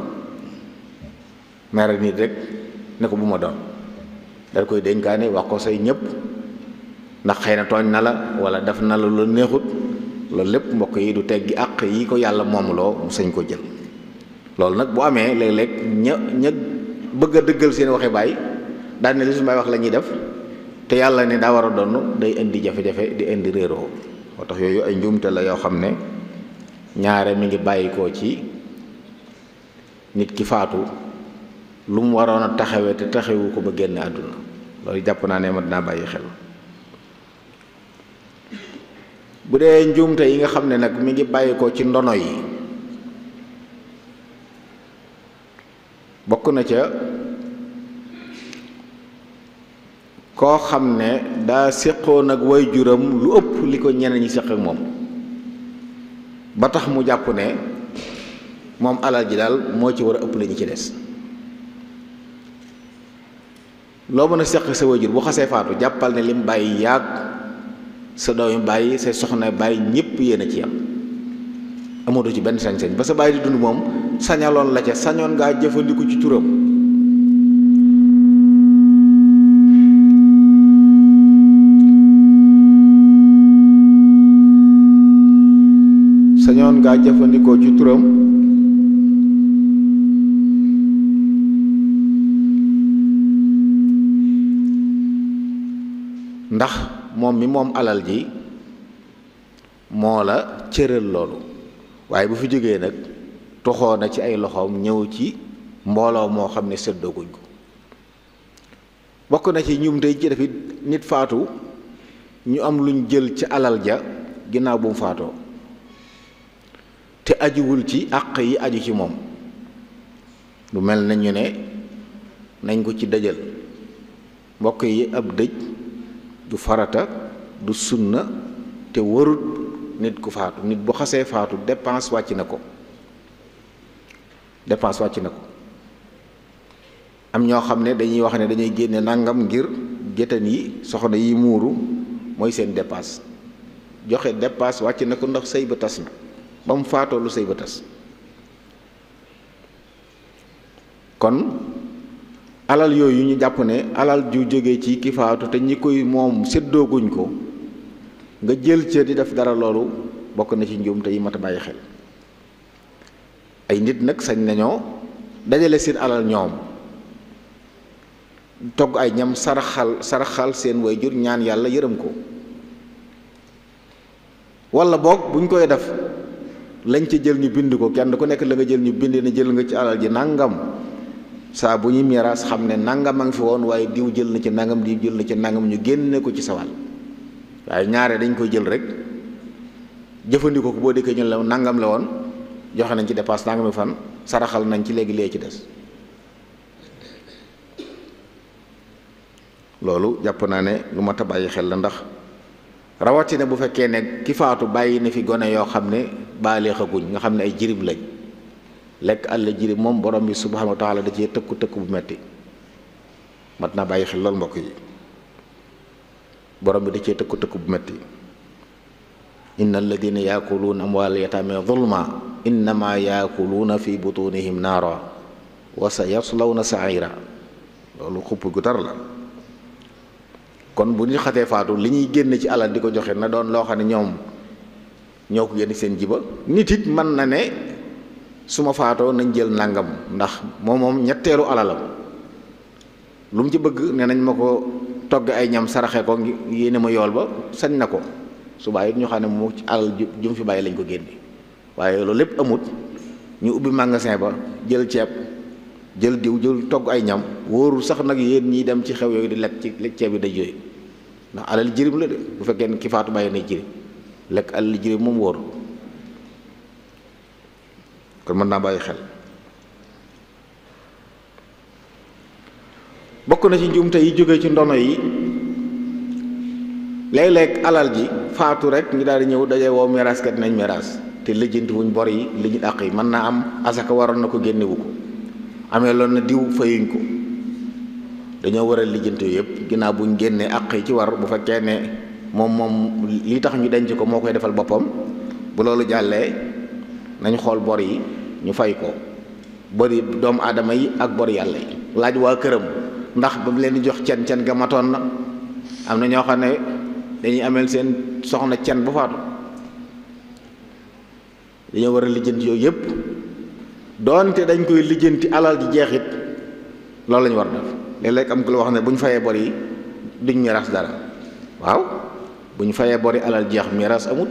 mere nit rek ne ko bu ma doon dal koy dénkaane wax ko say ñëpp ndax xëy na tooñ na la wala def na la lu neexut loolu lépp mbokk yi du teggi àq yi ko yàlla moomloo mu sañ ko jël. loolu nag bu amee léeg-léeg ña bëgg a dëggal seen waxe baay daan ne li su may wax la ñuy def te yàlla ne daa war a doon day indi jafe-jafe di indi réeroo moo tax yooyu ay njuumte la yoo xam ne ñaare mi ngi bàyyikoo ci nit ki faatu lu mu waroon a taxawee te taxawu ko ba génn àdduna loolu jàpp naa ne mat naa bàyyi xel. bu dee njuumte yi nga xam ne nag mi ngi bàyyikoo ci ndono yi bokk na ca koo xam ne daa séqoon ak waajuram lu ëpp li ko ñeneen ñi séq ak moom ba tax mu jàpp ne moom alal ji daal moo ci war a ëpp la ñu ci des loo mën a seq sa wajur bu xasee faatu jàppal ne lim bàyyi yaag sa doomi bàyyi say soxna bàyyi ñépp yéen a ci yam amatoo ci benn sañ-sañ ba sa bàyyi di dund moom sañaloon la ca sañoon ngaa jëfandiku ci turam jëfandikoo ci turam ndax moom mi moom alal ji moo la cëral loolu waaye bu fi jógee nag toxoo na ci ay loxoom ñëw ci mbooloo moo xam ne séddooguñ ko bokk na ci ñum tey ci dafit nit faatu ñu am luñ jël ci alal ja ginnaaw bu mu faatoo te ajuwul ci àq yi aju ci moom lu mel na ñu ne nañ ko ci dëjal mbokk yi ab dëj du farata du sunna te warut nit ku faatu nit bu xasee faatu dépense wàcc na ko am ñoo xam ne dañuy wax ne dañuy génne nangam ngir géttan yi soxna yi muuru mooy seen dépense joxe dépense wàcc na ko ndax sëy ba tas na ba mu faatoo lu sëy ba tas kon alal yooyu ñu jàpp ne alal ju jóge ci ki faatu te ñi koy moom séddooguñ ko nga jël ca di def dara loolu bokk na ci njuumte yi mat a bàyyi xel ay nit nag sañ nañoo dajale seen alal ñoom togg ay ñam saraxal seen waajur ñaan yàlla yërëm ko walla boog buñ koy def lañ ci jël ñu bind ko kenn ku nekk la nga jël ñu bind ne jël nga ci alal ji nangam saa bu ñuy miraas xam ne nangam a ngi fi woon waaye diw jël na ci nangam diw jël na ci nangam ñu génne ko ci sawal waaye ñaare dañ koy jël rek jëfandikoo ko boo dikkee ñu la nangam la woon joxe nañ ci dépasse nangami fan saraxal nañ ci léegi lee ci des loolu jàpp naa ne lu mat a bàyyi xel la ndax rawatina bu fekkee ne ki faatu bàyyi na fi gone yoo xam ne baaleexaguñ nga xam ne ay jirib lañ lekk àll jirib moom borom bi subhanahu wa taala da cee tëkku bu metti mat naa bàyyi xel loolu mbokk yi borom bi da cee tëkku bu metti inna alladina yaakuluuna amwaal yataame zulma innama yaakuluuna fi butunihim naara wa sa yaslawna saira loolu xupp gu tar la kon bu ñu xatee faatu li ñuy génn ci alal di ko joxe na doon loo xam ne ñoom ñoo ko génn seen jiba nit it mën na ne su ma faatoo nañ jël nangam ndax moom ñetteelu alalam lu mu ci bëgg ne nañ ma ko togg ay ñam saraxe ko yéene ma yool ba sañ na ko subaa it ñu xam ne mu ci alal ju mu fi bàyyi lañ ko génne waaye loolu lépp amut ñu ubbi magasin ba jël ceeb jël diw jël togg ay ñam wóorul sax nag yéen ñiy dem ci xew yooyu di lekk ci ceeb yi day yooyu ndax alal jirim la de bu fekkee ne ki faatu bàyyi nay jirim lekk alal jirim moom wóor kon mën naa bàyyi xel bokk na ci njuumte yi jóge ci ndono yi léeg-léeg alal ji faatu rek ñu daal di ñëw daje woo miraaskat nañ miraas te lijjanti wuñ bor yi lijjanti àq yi mën naa am asaka waroon na ko génnewu ko amee loolu na diw fayuñ ko dañoo war a lijjanti yëpp ginnaaw buñ génnee àq yi ci war bu fekkee ne moom li tax ñu denc ko moo koy defal boppam bu loolu jàllee nañ xool bor yi ñu fay ko bori doomu aadama yi ak bor yàlla yi laaj waa këram ndax ba mu leen di jox cen ga matoon na am na ñoo xam ne dañuy ameel seen soxna cen bu faatu dañoo war a lijjanti yooyu yëpp doonte dañ koy lijjanti alal ji jeexit loolu lañu war def léeg-léeg am ku la wax ne bu ñu fayee bor yi duñ miraas dara waaw bu ñu fayee bor yi alal jeex miraas amut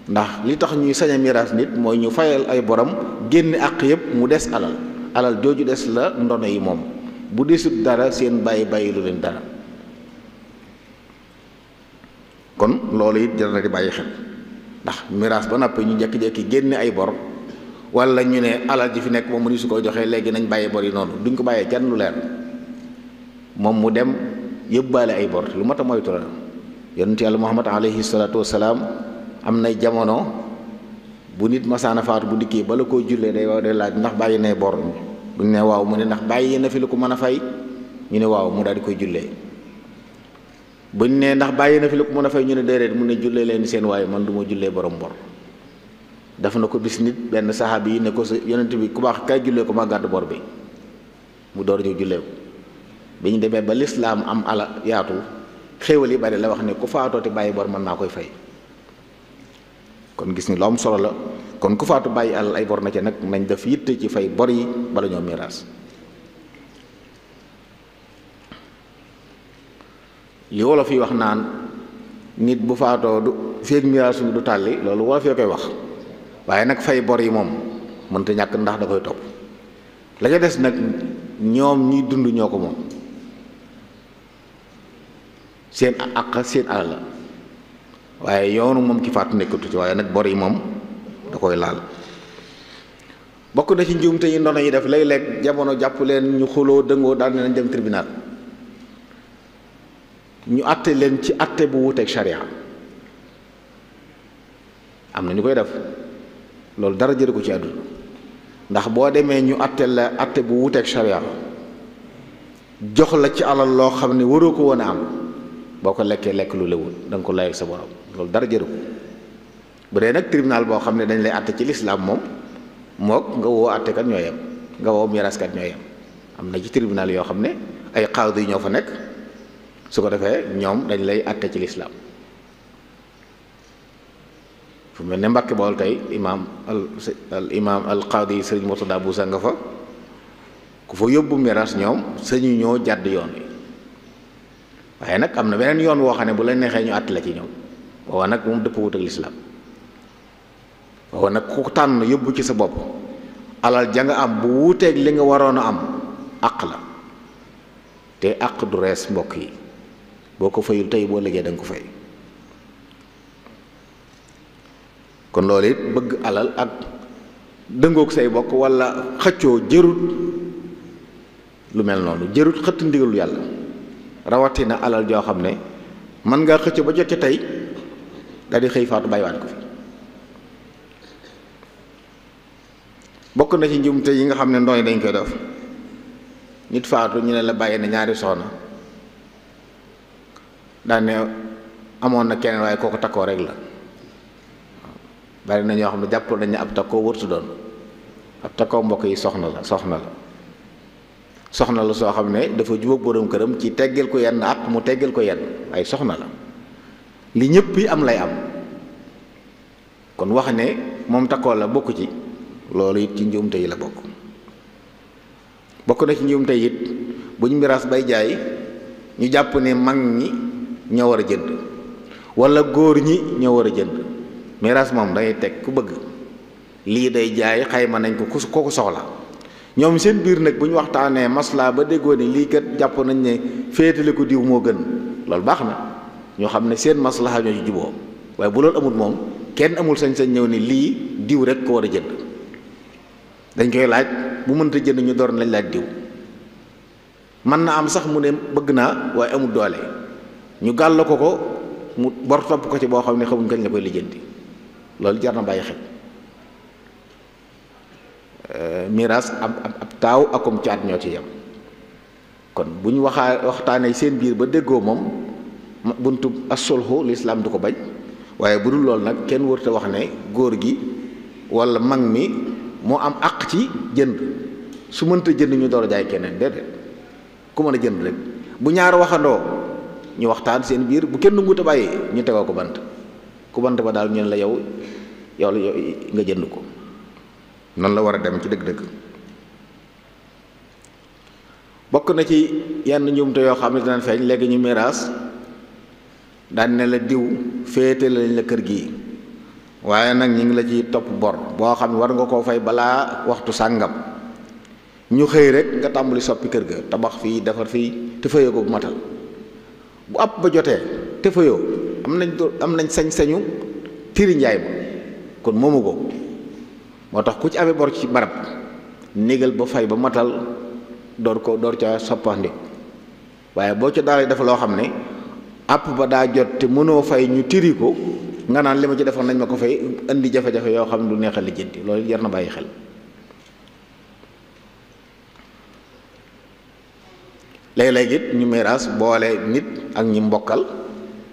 ndax li tax ñuy sañ a miraas nit mooy ñu fayal ay borom génne àq yëpp mu des alal jooju des la ndono yi moom bu desut dara seen bàyyi lu leen dara kon loolu it jar na di bàyyi xel ndax miraas ba noppi ñu jekki-jekki génne ay bor wala ñu ne alal ji fi nekk moom mu ni su ko joxee léegi nañ bàyyi bor yi noonu duñ ko bàyyee kenn lu leer moom mu dem yëbbaale ay bor lu mat a moytu la yonent yàlla Muhammad alayhi salaatu wasalaam am nay jamono bu nit masaana faatu bu dikkee bala koo jullee day laaj ndax bàyyi ne bor buñ ne waaw mu ne ndax bàyyi na fi lu ko mën a fay ñu ne waaw mu daal di koy jullee. buñ ne ndax bàyyi na fi lu ko mën a fay ñu ne déedéet mu ne jullee leen seen waaye man du ma jullee borom bor. def na ko bis nit benn saxaabi yi ne ko sa yonent bi ku baax kay jullee ko ma gàddu bor bi mu door ñëw jullee ko. bi ñu demee ba lislaam am ala yaatu xéewal yi bari la wax ne ku faatooti bàyyi bor mën naa koy fay. kon gis ni lu am solo la kon ku faatu bàyyi alal ay bor na ca nag nañ def yitte ci fay bor yi bala ñoo miraas. li wolof yi wax naan nit bu faatoo du feeg miraas du tàlli loolu wolof yoo koy wax waaye nag fay bor yi moom mënta ñàkk ndax da koy topp. la ca des nag ñoom ñuy dund ñoo ko moom seen àq seen alal la waaye yoonu moom ki faatu nekkatu ci waaye nag bor yi moom da koy laal. bokk na ci njuumte yi ndono yi def léeg-léeg jamono jàpp leen ñu xuloo dëngoo daal ne nañ dem tribunal ñu àtte leen ci àtte bu wuteeg sharia am na ñu koy def loolu dara jëru ko ci àdduna ndax boo demee ñu àtte la àtte bu wuteeg sharia jox la ci alal loo xam ne waroo ko woon a am boo ko lekkee lekk lu lewul da nga ko lay ak sa borom loolu dara jëru ko. bu dee nag tribunal boo xam ne dañ lay àtte ci lislaam moom mook nga woo àttekat ñoo yem nga woo miraaskat ñoo yem. am na ci tribunal yoo xam ne ay qaadi yi ñoo fa nekk su ko defee ñoom dañ lay àtte ci lislaam fu mel ne Mbàkke Bawol tey imaam al qaadi sëriñ Murtada Buusa nga fa ku fa yóbbu miraas ñoom sañu ñoo jàdd yoon wi waaye nag am na beneen yoon woo xam ne bu la neexee ñu àtte la ci ñoom waaw nag moom dëpp wut ak lislaam waaw nag ku tànn yóbbu ci sa bopp alal ja nga am bu wuuteeg li nga waroon a am àq la te àq du rees mbokk yi boo ko fayul tey boo liggéey da nga ko fay. kon loolu it bëgg alal ak dëngoog say bokk wala xëccoo jërut lu mel noonu jërut xëtt ndigalu yàlla rawatina alal joo xam ne mën ngaa xëccoo ba jot ci tey daal di xëy faatu bàyyiwaat ko fi. bokk na ci njuumte yi nga xam ne ndooy dañ koy def nit faatu ñu ne la bàyyi na ñaari soxna daan ne amoon na keneen waaye kooku takkoo rek la. bari na ñoo xam ne jàpp nañ ne ab takkoo wërtu doon ab takkoo mbokk yi soxna la soo xam ne dafa jubóog borom këram ci teggeel ko yenn ak mu teggeel ko yenn ay soxna la li ñëpp yi am lay am kon wax ne moom takkoo la bokk ci loolu it ci njuumte yi la bokk na ci njuumte it buñ miraas bay jaay ñu jàpp ne mag ñi ñoo war a jënd wala góor ñi ñoo war a jënd. miraas moom dangay teg ku bëgg lii day jaay xayma nañ ko ku ko soxla ñoom seen biir nag bu ñu waxtaanee maslaa ba déggoo ni lii kat jàpp nañ ne féetale ko diw moo gën loolu baax na ñoo xam ne seen maslaha ñoo ci juboo waaye bu loolu amul moom kenn amul sañ-sañ ñëw ni lii diw rek ko war a jënd dañ koy laaj bu mënta jënd ñu door nañ laaj diw mën na am sax mu ne bëgg naa waaye amul doole ñu gàll ko mu bor topp ko ci boo xam ne xamuñ kañ la koy lijjanti loolu jar na bàyyi xel. miraas ab taaw akum caat ñoo ci yem kon bu ñu waxtaanee seen biir ba déggoo moom buntu as-sulhu lislaam du ko bañ waaye bu dul loolu nag kenn wërta wax ne góor gi wala mag mi moo am àq ci jënd su mënta jënd ñu door a jaay keneen déedéet ku mën a jënd rek bu ñaar waxandoo ñu waxtaan seen biir bu kenn ngut a bàyyi ñu tegoo ko bant ku bant ba daal ñu ne la yow nga jënd ko noonu la war a dem ci dëgg-dëgg. bokk na ci yenn njuumte yoo xam ne dinañ feeñ léegi ñu miraas daan ne la diw féete lañ la kër gi waaye nag ñu ngi la ci topp bor boo xam ne war nga koo fay balaa waxtu sàngam ñu xëy rek nga tàmbali soppi kër ga tabax fii defar fii te fayoo ko bu matal bu ab ba jotee te fayoo am nañ sañ-sañu tiri njaay ma kon moomu ko moo tax ku ci amee bor ci barab négal ba fay ba matal door ca soppandi waaye boo ca daal def loo xam ne àpp ba daa jot te mënoo fay ñu tiri ko nga naan li ma ci defoon nañ ma ko fay indi jafe-jafe yoo xam ne du neexal lijjanti loolu jar na bàyyi xel. léeg-léeg it ñu miraas boole nit ak ñi mbokkal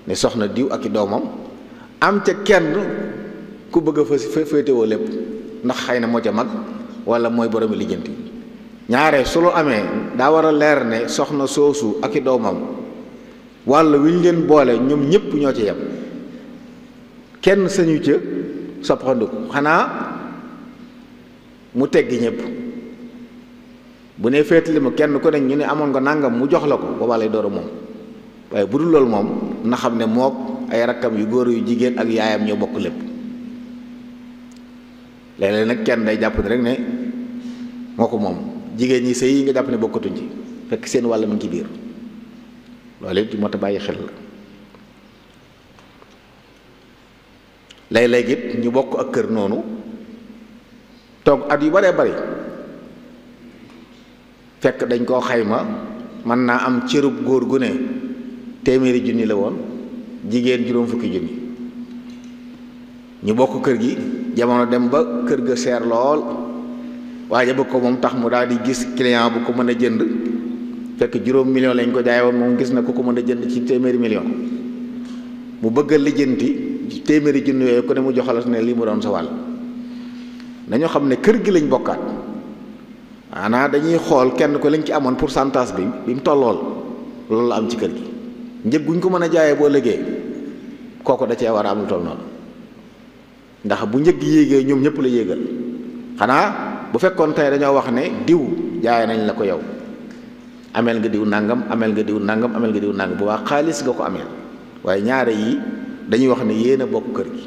ne soxna diw ak i doomam am ca kenn ku bëgg a féetewoo lépp ndax xëy na moo ca mag wala mooy boromi lijjanti ñaare su lu amee daa war a leer ne soxna soosu ak i doomam walla wi ñu leen boole ñoom ñëpp ñoo ci yem kenn sañu ca soppandiku xanaa mu teggi ñëpp bu ne féetali ma kenn ku ne ñu ne amoon nga nangam mu jox la ko boobaa lay door a moom waaye bu dul loolu moom na xam ne mook ay rakkam yu góor yu jigéen ak yaayam ñoo bokk lépp léeg-léeg nag kenn day jàpp ne rek ne moo ko moom jigéen ñi sëy yi nga jàpp ne bokkatuñ ci fekk seen wàll mu ngi ci biir loolu it moo tax bàyyi xel la léeg-léeg it ñu bokk ak kër noonu toog at yu baree bari fekk dañ koo xayma mën naa am cërub góor gu ne téeméeri junni la woon jigéen juróom fukki junni ñu bokk kër gi jamono dem ba kër ga seer lool waaye bëgg ko moom tax mu daal di gis client bu ko mën a jënd fekk juróom million lañ ko jaay woon moom gis na ku ko mën a jënd ci téeméeri million mu bëgg a lijjanti téeméeri junni yooyu ku ne mu joxalas ne lii mu doon sa wàll nañoo xam ne kër gi lañ bokkaat maanaa dañuy xool kenn ko lañ ci amoon pourcentage bi mu tollool loolu la am ci kër gi njëg guñ ko mën a jaayee boo liggéey kooku da cee war a am lu toll noonu ndax bu njëg yéegee ñoom ñëpp la yéegal xanaa bu fekkoon tey dañoo wax ne diw jaay nañ la ko yow ameel nga diw nangam ameel nga diw nangam ameel nga diw nangam bu baax xaalis nga ko ameel waaye ñaare yi dañuy wax ne yéen a bokk kër gi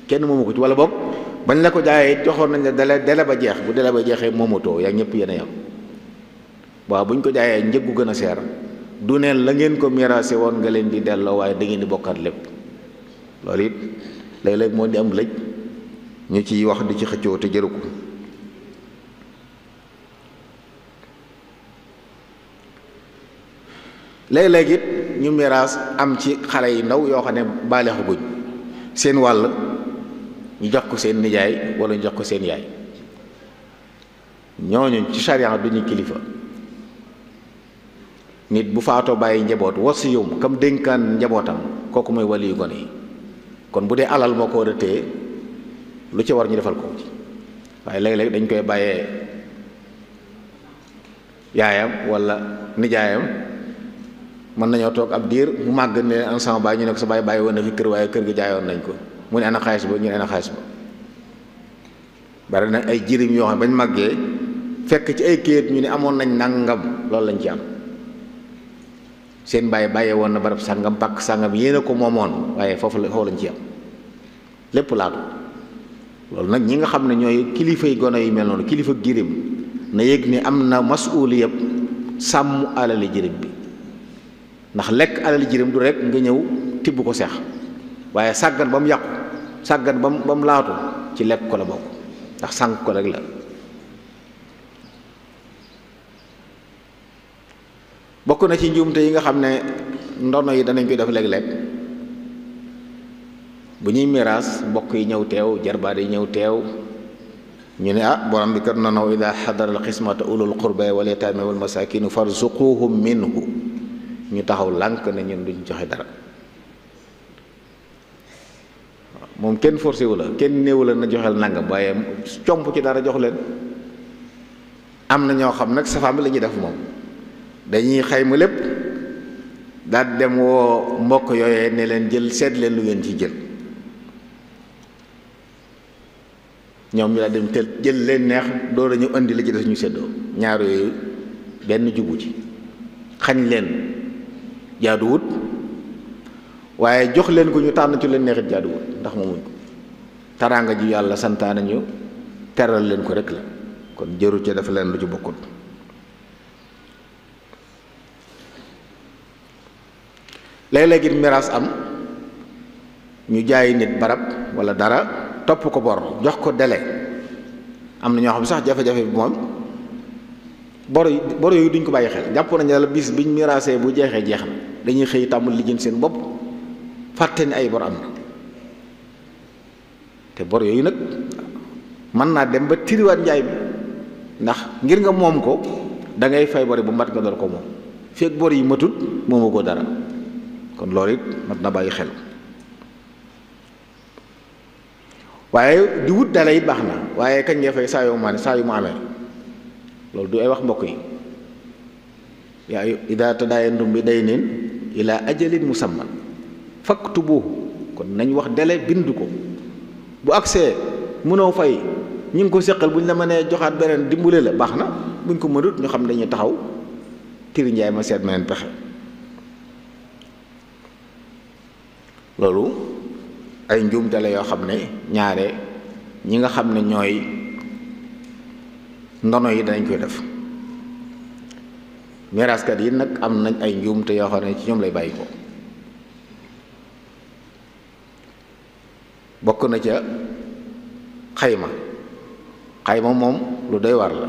kenn moomu ko ci wala bokk bañ la ko jaayee joxoon nañ la dele ba jeex bu dele ba jeexee moomatoo yaa ñëpp yéen a yam waaw buñ ko jaayee njëggu gën a seer du neen la ngeen ko miraase woon nga leen di delloo waaye da ngeen di bokkaat lépp loolu it léeg-léeg moo di am lëj ñu ciy wax di ci xëccoo te jëru ko léeg-léeg it ñu miraas am ci xale yi ndaw yoo xam ne baaleexaguñ seen wàll ñu jox ko seen nijaay wala ñu jox ko seen yaay ñooñu ci sharia duñu kilifa nit bu faatoo bàyyi njaboot wasiyum kam dénkaan njabootam kooku mooy waliyu gone yi kon bu dee alal moo ko war a téye lu ci war ñu defal ko ci waaye léeg-léeg dañ koy bàyyee yaayam wala nijaayam mën nañoo toog ab diir mu màgg ne an sama baay ñu ne ko sa baay bàyyi woon na fi kër waaye kër gi jaayoon nañ ko mu ne ana xaalis ba ñu ne ana xaalis ba bari na ay jirim yoo xam ne bañ màggee fekk ci ay kayit ñu ne amoon nañ nangam loolu lañ ci am seen bàyyi bàyyee woon na barab sàngam pàkk sàngam yéen a ko moomoon waaye foofu lañ ci am lépp laatu loolu nag ñi nga xam ne ñooy kilifay gone yu mel noonu kilifa jirim na yëg ni am na masuuli yëpp sàmm alali jirim bi ndax lekk alali jirim du rek nga ñëw tibb ko seex waaye sàggan ba mu yàqu sàggan ba mu laatu ci lekk ko la bokk ndax sànq ko rek la bokk na ci njuumte yi nga xam ne ndono yi danañ koy def léeg-léeg bu ñuy miraas mbokk yi ñëw teew jarbaat yi ñëw teew ñu ne borom bi kat noonu ida xadara alxismata ulul qurba wal yataama wal masakinu farzuquhum minhu ñu taxaw lànk ne ñun duñ joxe dara moom kenn forcé wu la kenn néewu la na joxeel nangam waaye comp ci dara jox leen am na ñoo xam nag safaan bi la ñuy def moom dañuy xayma lépp daal dem woo mbokk yooyee ne leen jël seet leen lu ngeen ci jël ñoom ñu daal dem te jël leen neex doo dañu indi la ci des ñu seddoo ñaar yooyu benn jubu ci xañ leen jaaduwut waaye jox leen ko ñu tànn ci leen neexit jaaduwut ndax moomuñ ko taraanga ji yàlla santaane ñu teral leen ko rek la kon jëru ci dafa leen lu ci bokkut léeg-léeg it miraas am ñu jaay nit barab wala dara topp ko bor jox ko délai am na ñoo xam sax jafe-jafe bi moom bor yooyu duñ ko bàyyi xel jàpp nañu la bis biñ miraasee bu jeexee jeex na dañuy xëy tàmbul lijjanti seen bopp fàtte ni ay bor am na te bor yooyu nag mën naa dem ba tiriwaat njaay bi ndax ngir nga moom ko da ngay fay bor yi bu mat nga door ko moom fekk bor yi matut moomu ko dara kon loolu it mat na bàyyi xel waaye di wut dale it baax na waaye kañ ngay fay saa yu mu amee loolu du ay wax mbokk yi yaa idaa tadaayantum bi daynin ilaa ajalin musamman faktubuhu kon nañ wax dele bind ko bu agsee mënoo fay ñi ngi ko séqal bu ñu la mënee joxaat beneen dimbule la baax na buñ ko mënut ñu xam dañuy taxaw tiri njaay ma seet meneen pexe loolu ay njuumte la yoo xam ne ñaare ñi nga xam ne ñooy ndono yi danañ koy def miraaskat yi nag am nañ ay njuumte yoo xam ne ci ñoom lay bàyyi ko bokk na ca xayma moom lu doy war la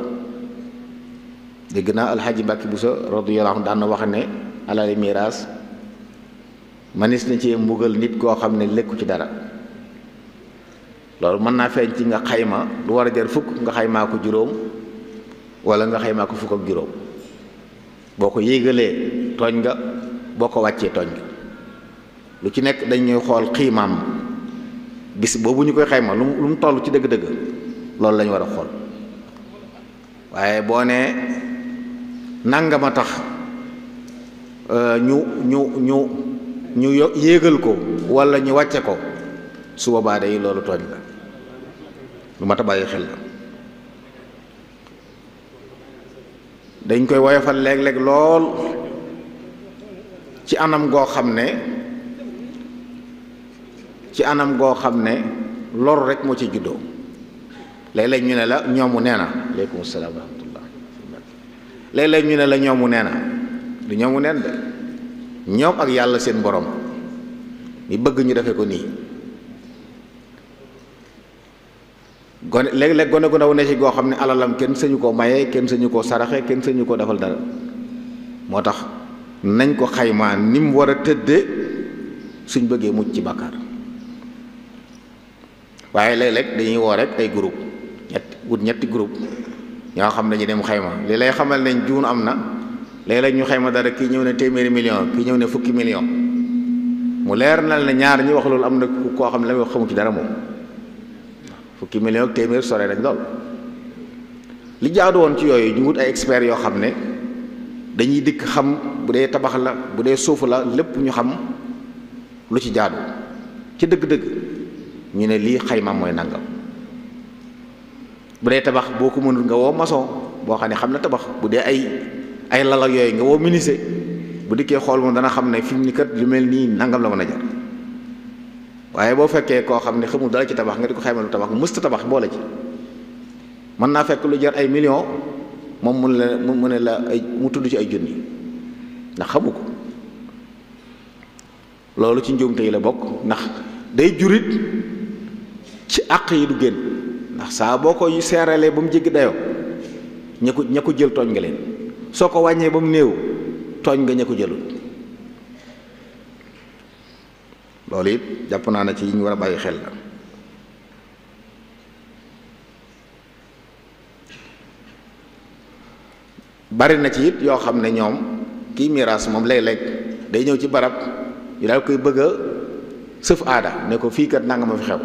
dégg naa alxaaji Mbàkke Buso radiyallahu anhu daan na wax ne alali miraas manis na ci mbugal nit koo xam ne lekku ci dara loolu mën naa feeñ ci nga xayma lu war a jar fukk nga xaymaa ko juróom wala nga xaymaa ko fukk ak juróom boo ko yéegalee tooñ nga boo ko wàccee tooñ nga lu ci nekk dañuy xool xiimaam bis boobu ñu koy xayma lu mu toll ci dëgg-dëgg loolu lañu war a xool waaye boo nee nangama tax ñu yéegal ko wala ñu wàcce ko su boobaa day loolu tooñ la lu mat a bàyyi xel la dañ koy woyofal léeg-léeg lool ci anam goo xam ne lor rek moo ci juddoo léeg-léeg ñu ne la ñoomu nee na aleykum salaam wa rahmatullah léeg-léeg ñu ne la ñoomu nee na du ñoomu neen de ñoom ak yàlla seen borom mi bëgg ñu defe ko nii gone léeg-léeg gone gu ndaw ne ci goo xam ne alalam kenn sañu koo maye kenn sañu koo saraxe kenn sañu koo defal dara moo tax nañ ko xaymaa ni mu war a tëdde suñ bëggee mucc ci bàkkaar waaye léeg-léeg dañuy woo rek ay groupe ñetti groupe ñoo xam ne dañuy dem xayma li lay xamal ne juun am na léeg-léeg ñu xayma dara kii ñëw ne téeméeri million kii ñëw ne fukki million mu leer na ne ñaar ñi wax loolu am na koo xam ne la muy wax xamu ci dara moom fukki million ak téeméer sore nañ lool li jaadu woon ci yooyu ñu wut ay experts yoo xam ne dañuy dikk xam bu dee tabax la bu dee suuf la lépp ñu xam lu ci jaadu ci dëgg-dëgg ñu ne lii xayma mooy nangam bu dee tabax boo ko mënul nga woo maçon boo xam ne xam na tabax bu dee ay lal ak yooyu nga woo menuisier bu dikkee xool moom dana xam ne fi mu ni kat lu mel nii nangam la mën a jar waaye boo fekkee koo xam ne xamul dara ci tabax nga di ko xayma lu tabax mësta tabax boole ci mën naa fekk lu jar ay millions moom mu ne la mu tudd ci ay junni ndax xamu ko loolu ci njuumte yi la bokk ndax day jurit ci àq yi du génn ndax saa boo ko seeralee ba mu jéggi dayoo ña ko jël tooñ nga leen soo ko wàññee ba mu néew tooñ nga ña ko jëlul loolu it jàpp naa ne ci yi ñu war a bàyyi xel la bari na ci it yoo xam ne ñoom kii miraas moom léeg-léeg day ñëw ci barab ñu daal koy bëgg a sëf aada ne ko fii kat nanga ma fi xew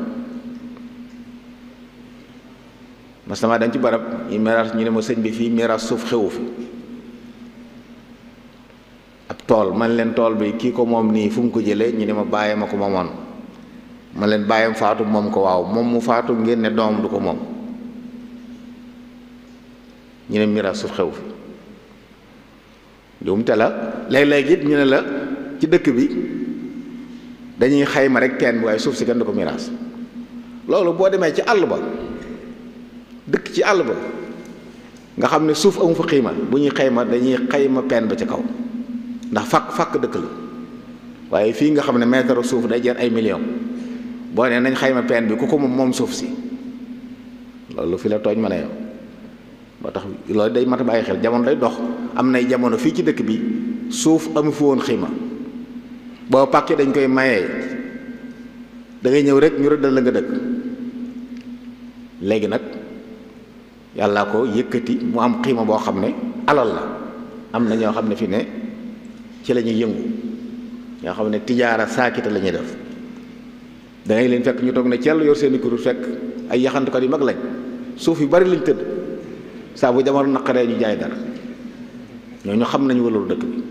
mas na maa dem ci barab ñu miraas ñu ne ma sëñ bi fii miraas suuf xewu fi ab tool man leen tool bi kii ko moom nii fu mu ko jëlee ñu ne ma bàyyee ma ko moomoon man leen bàyyam faatu moom ko waaw moom mu faatu ngeen ne doom du ko moom ñu ne miraas suuf xewu fi njuumte la léeg-léeg it ñu ne la ci dëkk bi dañuy xayma rek teen bi waaye suuf si kenn du ko miraas loolu boo demee ci àll ba dëkk ci àll ba nga xam ne suuf amu fa xiima bu ñuy xayma dañuy xayma peen ba ca kaw ndax fàkk dëkk la waaye fii nga xam ne mètre suuf day jar ay millions boo nee nañ xayma peen bi ku ko moom suuf si loolu fi la tooñ mën a yow moo tax loolu day mat a bàyyi xel jamono day dox am nay jamono fii ci dëkk bi suuf amu fi woon xiima boo pàkkee dañ koy mayee da ngay ñëw rek ñu rëddal la nga dëkk léegi nag yàllaa ko yëkkati mu am xiima boo xam ne alal la. am na ñoo xam ne fi ne ci la ñuy yëngu, ñoo xam ne tijaara saakita la ñuy def. da ngay leen fekk ñu toog ne cell yor seeni kuréel fekk ay yaxantukat yu mag lañ, suuf yu bari lañ tëdd, saa bu jamono naqaree ñu jaay dara. ñooñu xam nañu waloolu dëkk bi.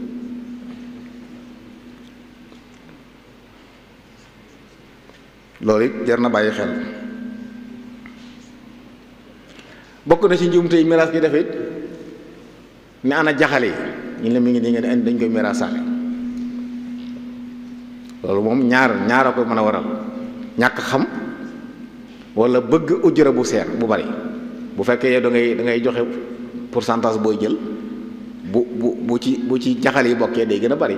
loolu it jar na bàyyi xel. bokk na ci njuumte yi miraas gi def it ne ana jaxale yi ñu ne mi ngi nii ngeen dañ koy miraasaale. loolu moom ñaar a koy mën a waral: ñàkk xam wala bëgg ujura bu seer bu bari. bu fekkee yow da ngay joxe pourcentage booy jël bu ci jaxal yi bokkee day gën a bari,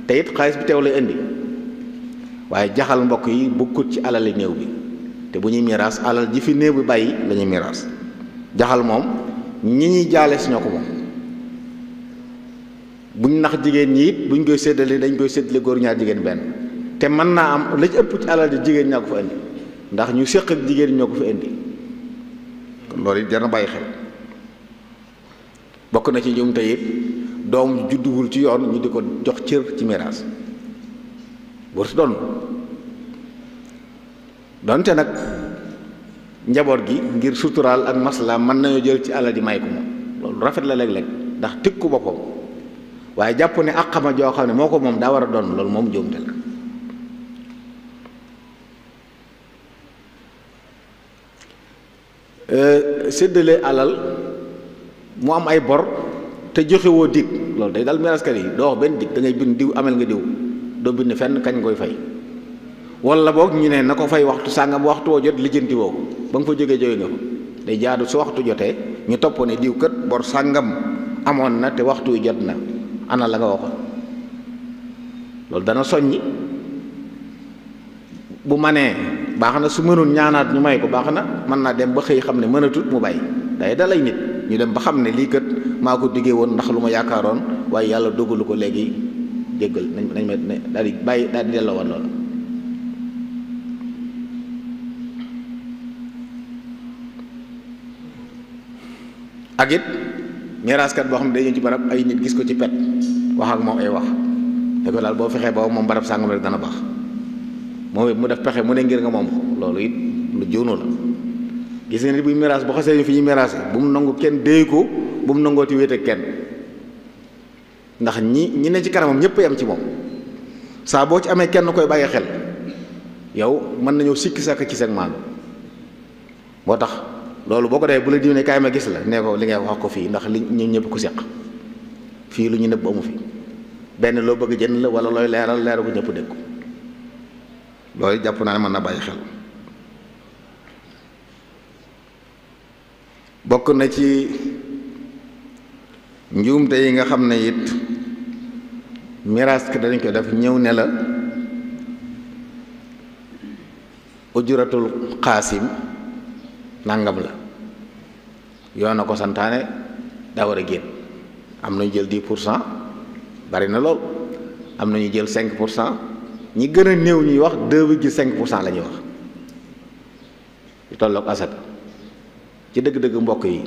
te it xaalis bi teew lay indi. waaye jaxal mbokk yi bokkut ci alali néew bi, te bu ñuy miraas alal ji fi néew bi bàyyi la ñuy miraas. jaxal moom ñi ñuy jaale si ñoo ko moom. buñ nax jigéen ñi it buñ koy séddale dañ koy séddale góor ñaar jigéen benn, te mën naa am la ci ëpp ci alal ji jigéen ñaa ko fa indi, ndax ñu séq ak jigéen ñoo ko fa indi. kon loolu it jar na bàyyi xel. bokk na ci ñoom tey it doom judduwul ci yoon ñu di ko jox cër ci miraas boo si doon donte nag njaboot gi ngir suturaal ak maslaam mën nañoo jël ci alal ji may ko moom, loolu rafet la léeg-léeg ndax tëkku boppam. waaye jàpp ne ak xama joo xam ne moo ko moom daa war a doon, loolu moom njuumte la. séddale alal mu am ay bor te joxewoo dig, loolu day dal miraskat yi. doo wax benn dig, da ngay bind diw amel nga diw, doo bind fenn kañ koy fay. wala boog ñu ne na ko fay waxtu sàngam, waxtu woo jot lijjanti woo ko ba nga fa jógee nga ko. day jaadu su waxtu jotee ñu topp ne diw kat bor sàngam amoon na te waxtu wi jot na, ana la nga waxoon. loolu dana soññi. bu manee baax na, su mënul ñaanaat ñu may ko baax na, mën naa dem ba xëy xam ne mënatut mu bàyyi. day dalay nit ñu dem ba xam ne lii kat maa ko diggee woon ndax lu ma yaakaaroon, waaye yàlla dogalu ko, léegi jéggal nañ ma daal di bàyyi, daal di delloo woon loolu. ak it miraaskat boo xam ne day ñëw ci barab ay nit gis ko ci pet wax ak moom ay wax ne ko daal boo fexee ba moom barab sàngam rek dana baax, moom it mu def pexe mu ne ngir nga moom ko. loolu it lu jóonu la. gis nga nit buy miraas bu xasee fi ñuy miraase bu mu nangu kenn déy ko, bu mu nangooti wéet ak kenn, ndax ñi ne ci kanamam ñëpp yam ci moom. saa boo ci amee kenn koy bàyyi xel yow mën nañoo sikki sàkk ci seen maanu. moo tax loolu boo ko defee bu la diw ne kaay ma gis la, nee ko li ngay wax ko fii, ndax li ñun ñëpp ku seq fii lu ñu nëbb amu fi. benn loo bëgg jënd la wala looy leeral ko ñëpp dégg ko. loolu jàpp naa ne mën na bàyyi xel. bokk na ci njuumte yi nga xam ne it miraas ki dañ ko def ñëw ne la ujuratul xaasim nangam la, yoon na ko santaane daa war a génn. am nañu jël 10%, bari na lool. am nañu jël 5%, ñi gën a néew ñuy wax 2,5% la ñuy wax yu tolloog asaka. ci dëgg-dëgg mbokk yi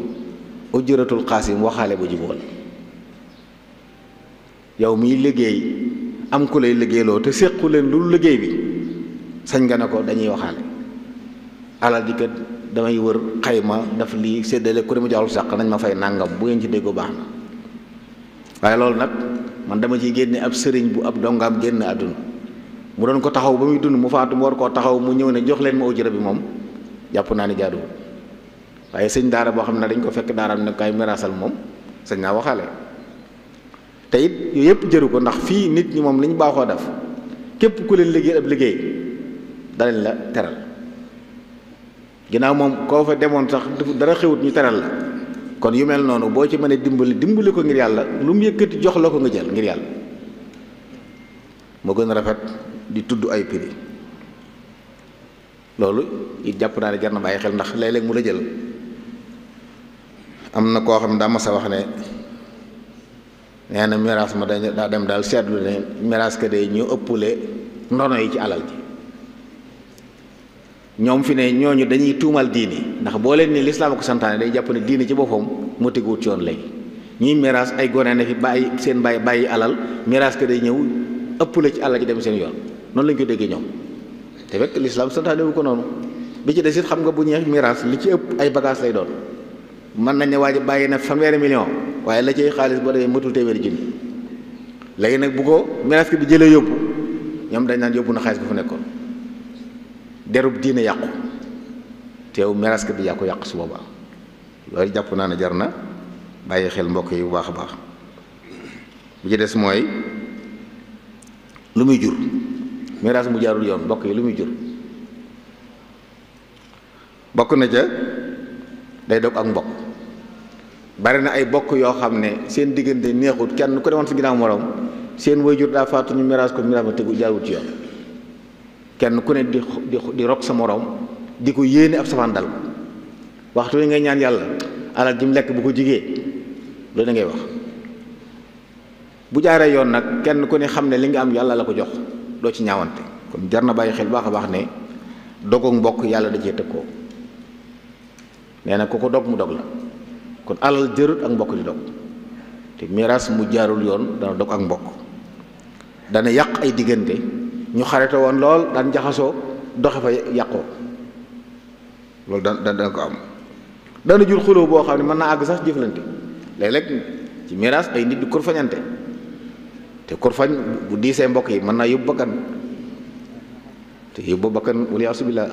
ujuratul xaasim waxaale bu jibool. yow miy liggéey am ku lay liggéeyloo te séqu leen lu liggéey bi, sañ nga ne ko dañuy waxaale. alal di kat damay wër xayma daf lii séddale ku ne mu joxul sàq nañ ma fay nàngam, bu ngeen ci déggoo baax na. waaye loolu nag man dama ciy génne ab sëriñ bu ab dongaam génn àdduna mu doon ko taxaw ba muy dund mu faatu mu war koo taxaw mu ñëw ne jox leen ma ujura bi, moom jàpp naa ni jaaduwul. waaye sëñ daara boo xam ne dañ ko fekk daaraam ne kay miraasal, moom sëñ naa waxaale. te it yooyu yëpp jëru ko, ndax fii nit ñi moom li ñu baaxoo def képp ku leen liggéey ab liggéey danañ la teral. ginnaaw moom koo fa demoon sax dara xewut ñu teral la, kon yu mel noonu boo ci mënee dimbali ko ngir yàlla, lu mu yëkkati jox la ko nga jël ngir yàlla, moo gën a rafet di tudd ay prix. loolu it jàpp naa ne jar na bàyyi xel, ndax léeg-léeg mu la jël. am na koo xam ne daa mas a wax ne nee na miraas ma daa dem daal seetlu ne miraas ka de ñu ëppule ndono yi ci alal ji. ñoom fi ne ñooñu dañuy tuumal diini, ndax boo leen ni lislaam ko santaane day jàpp ne diini ci boppam moo teguwut ci yoon léegi. ñuy miraas ay gone ne fi bàyyi seen bàyyi alal miraas ka day ñëw ëpp la ci alal ji dem seen yoon noonu lañ ko déggee ñoom te fekk lislaam santaane wu ko noonu. bi ci des it xam nga bu ñeex miraas li ci ëpp ay bagage lay doon mën nañ ne waa ji bàyyi na 1 million waaye la cay xaalis boo demee matul téeméeri junni léegi nag bu ko miraas ki bi jëlee yóbbu ñoom dañ naan yóbbu na xaalis bi fu nekkoon derub diine yàqu teew miraas ki bi yàqu su boobaa loolu jàpp naa ne jar na bàyyi xel mbokk yi bu baax a baax bi ci des mooy lu muy jur miraas mu jaarul yoon mbokk yi lu muy jur bokk na ca day dog ak mbokk bari na ay bokk yoo xam ne seen diggante neexut kenn ku demoon si ginnaaw morom seen waajur daa faatu ñu miraas ko miraas ma tegu jaarul ci yoon kenn ku ne di rok sa morom di ko yéene ab safaan dal waxtu wi ngay ñaan yàlla alal ji mu lekk bu ko jigee loolu da ngay wax bu jaaree yoon nag kenn ku ne xam ne li nga am yàlla la ko jox doo ci ñaawante kon jar na bàyyi xel baax a baax ne dogoog mbokk yàlla da cee tëkkoo nee na ku ko dog mu dog la kon alal jërut ak mbokk di dog te miraas mu jaarul yoon dana dog ak mbokk dana yàq ay diggante ñu xarete woon lool daan jaxasoo doxe fa yàqoo loolu dana ko am dana jur xuloo boo xam ne mën naa àgg sax jëflante léeg-léeg ci miraas ay nit di kurfañante te kurfañ bu diisee mbokk yi mën naa yóbbu bakkan te yóbbu bakkan wala asubillah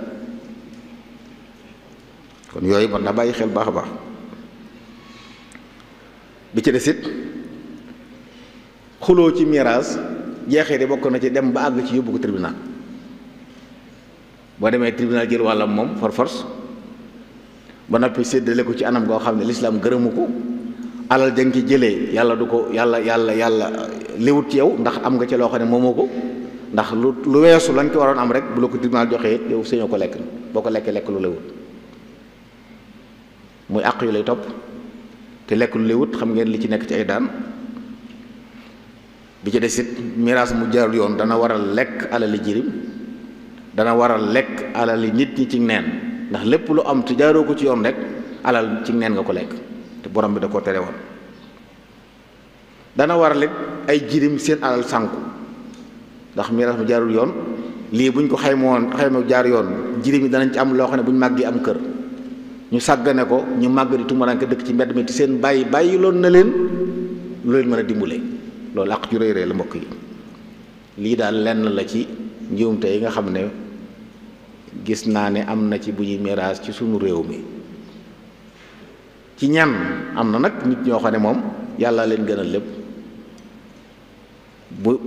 kon yooyu mën na bàyyi xel baax a baax bi ci des it xuloo ci miraas jeexee de bokk na ci dem ba àgg ci yóbbu ko tribunal boo demee tribunal jël wàllam moom force ba noppi séddale ko ci anam goo xam ne lislaam gërëmu ko alal jang ci jëlee yàlla du ko yàlla liwut ci yow ndax am nga ci loo xam ne moomoo ko ndax lu weesu lañ ko waroon am rek bu la ko tribunal joxee it yow sañoo ko lekk boo ko lekkee lekk lu lewut muy àq yu lay topp te lekk lu lewut xam ngeen li ci nekk ci ay daan bi ci des it miraas mu jaarul yoon dana waral lekk alali jirim dana waral lekk alali nit ñi ci neen ndax lépp lu am te jaaroo ko ci yoon rek alal ci neen nga ko lekk te borom bi da koo tere woon dana waral it ay jirim seen alal sànku ndax miraas mu jaarul yoon lii buñ ko xayma jaar yoon jirim yi danañ ci am loo xam ne buñ màggee am kër ñu sàggane ko ñu màgg di tumuraanke dëkk ci mbedd mi te seen bàyyi loon na leen lu leen mën a dimbale loolu àq ju rëy rëy la mbokk yi lii daal lenn la ci njuumte yi nga xam ne gis naa ne am na ci bu ñuy miraas ci sunu réew mi ci ñan am na nag nit ñoo xam ne moom yàlla leen gënal lépp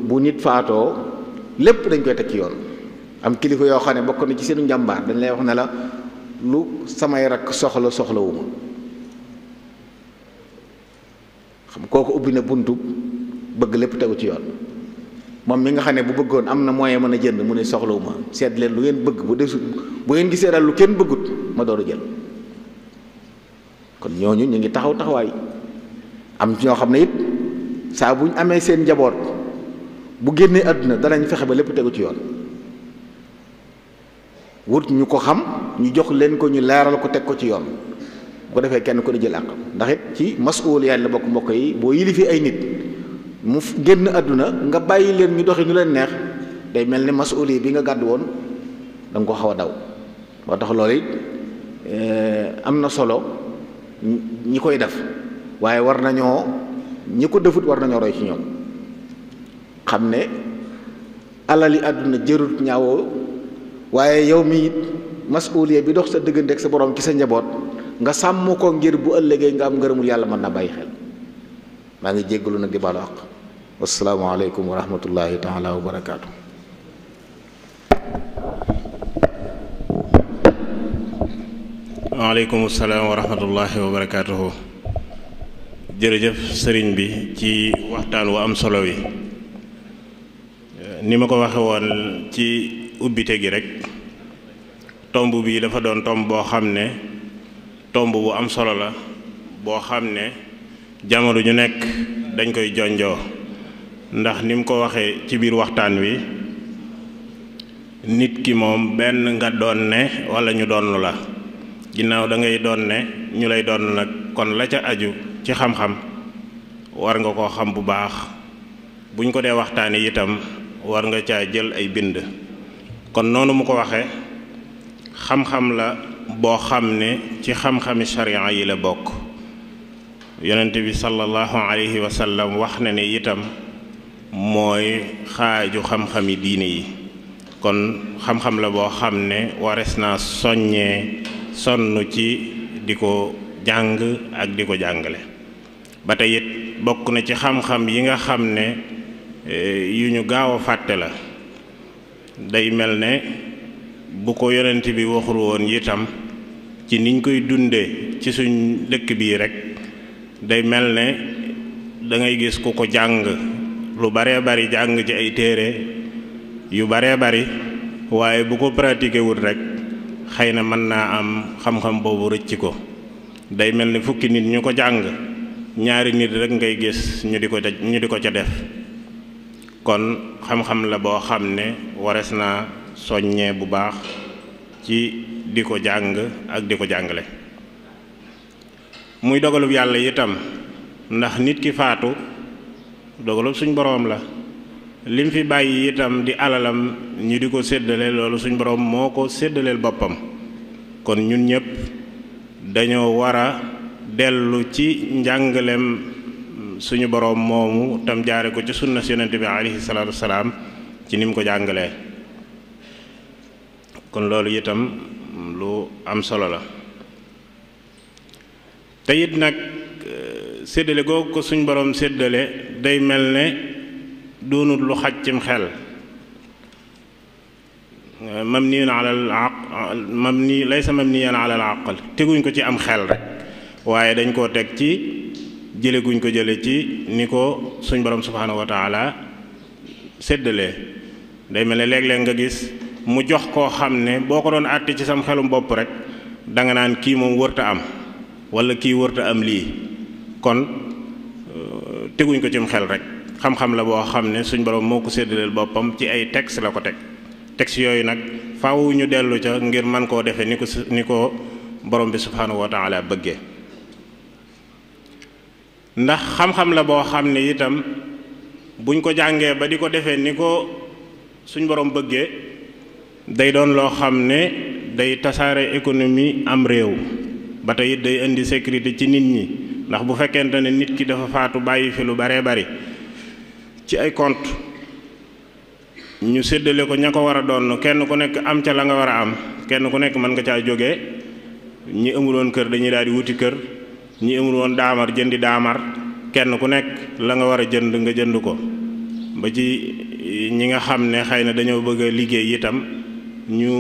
bu nit faatoo lépp dañ koy teg ci yoon am kilifa yoo xam ne bokk na ci seenu njàmbaar dañ lay wax ne la lu samay rakk soxlawuma xam kooku ubbi na buntu bëgg lépp tegu ci yoon moom mi nga xam ne bu bëggoon am na moyen mën a jënd mu ne soxlawuma seet leen lu ngeen bëgg bu desut bu ngeen gisee daal lu kenn bëggut ma door a jël kon ñooñu ñu ngi taxawaay am ñoo xam ne it saa bu ñu amee seen njaboot bu génnee àdduna danañ fexe ba lépp tegu ci yoon wut ñu ko xam ñu jox leen ko ñu leeral ko teg ko ci yoon bu ko defee kenn ko di jël àq ndax it ci masuuliyaat la bokk mbokk yi boo yilifee ay nit mu génn àdduna nga bàyyi leen ñu doxi ñu leen neex day mel ni masuuli bi nga gàddu woon da nga ko xaw a daw moo tax loolu it am na solo ñi koy def waaye war nañoo ñi ko defut war nañoo roy ci ñoom xam ne alali àdduna jërut ñaawoo waaye yow mi it masuuliya bi dox sa diggante ak sa borom ci sa njaboot nga sàmm ko ngir bu ëllëgee nga am ngërëmul yàlla mën na bàyyi xel maa ngi jéggalu nag di baalu àq wassalaamu aleykum wa rahmatullahi taala wa barakaatu. waaleykum salaam wa rahmatullahi wa barakaatuhu. jërëjëf sëriñ bi ci waxtaan wu am solo wi ni ma ko waxe woon ci ubbite gi rek tomb bi dafa doon tomb boo xam ne tomb bu am solo la boo xam ne jamono ju nekk dañ koy jonjoo ndax ni mu ko waxee ci biir waxtaan wi nit ki moom benn nga doon ne walla ñu doon la ginnaaw da ngay doon ne ñu lay doon nag kon la ca aju ci xam-xam war nga koo xam bu baax buñ ko dee waxtaane itam war nga caa jël ay bind. kon noonu mu ko waxe xam-xam la boo xam ne ci xam-xami sharia yi la bokk. yonent bi sallallahu alayhi wa sallam wax na ne itam mooy xaaju xam-xami diine yi. kon xam-xam la boo xam ne wares naa soññee sonn ci di ko jàng ak di ko jàngale. ba tey it bokk na ci xam-xam yi nga xam ne yu ñu gaaw a fàtte la. day mel ne bu ko yonent bi waxul woon itam ci niñ koy dunde ci suñ dëkk bii rek day mel ne da ngay gis ku ko jàng lu baree bari jàng ci ay téere yu baree bari waaye bu ko pratiqué wul rek xëy na mën naa am xam-xam boobu rëcc ko. day mel ne fukki nit ñu ko jàng ñaari nit rek ngay gis ñu di ko ca def. kon xam-xam la boo xam ne wares naa soññee bu baax ci di ko jàng ak di ko jàngale. muy dogalub yàlla itam ndax nit ki faatu dogalub suñ boroom la. lim fi bàyyi itam di alalam ñu di ko séddale loolu suñ boroom moo ko séddaleel boppam. kon ñun ñëpp dañoo war a dellu ci njàngaleem suñu boroom moomu tam jaare ko ci sunna si yonent bi alayhi salaatu wasalaam ci ni mu ko jàngalee. kon loolu itam lu am solo la. te it nag séddale googu ko suñ boroom séddale day mel ne doonut lu xaj cim xel. laysa mabniyan ala al aql teguñ ko ci am xel rek waaye dañ koo teg ci jële guñ ko jële ci ni ko suñ borom subhanahu wa taala séddalee. day mel ne léeg-léeg nga gis mu jox koo xam ne boo ko doon àtte ci sam xelum bopp rek danga naan kii moom wërta am wala kii wërta am lii. kon teguñ ko cim xel rek xam-xam la boo xam ne suñ borom moo ko séddaleel boppam ci ay texte la ko teg. texte yooyu nag faaw ñu dellu ca ngir man koo defee ni ko borom bi subhanahu wa taala bëggee. ndax xam-xam la boo xam ne itam buñ ko jàngee ba di ko defee ni ko suñ borom bëggee day doon loo xam ne day tasaare économie am réew. ba tey it day indi sécurité ci nit ñi ndax bu fekkente ne nit ki dafa faatu bàyyi fi lu baree bari ci ay compte ñu séddale ko ña ko war a doon kenn ku nekk am ca la nga war a am kenn ku nekk mën nga caa jógee. ñi amuloon kër dañuy daal di wuti kër ñi amul woon daamar jëndi daamar kenn ku nekk la nga war a jënd nga jënd ko. ba ci ñi nga xam ne xëy na dañoo bëgg a liggéey itam ñu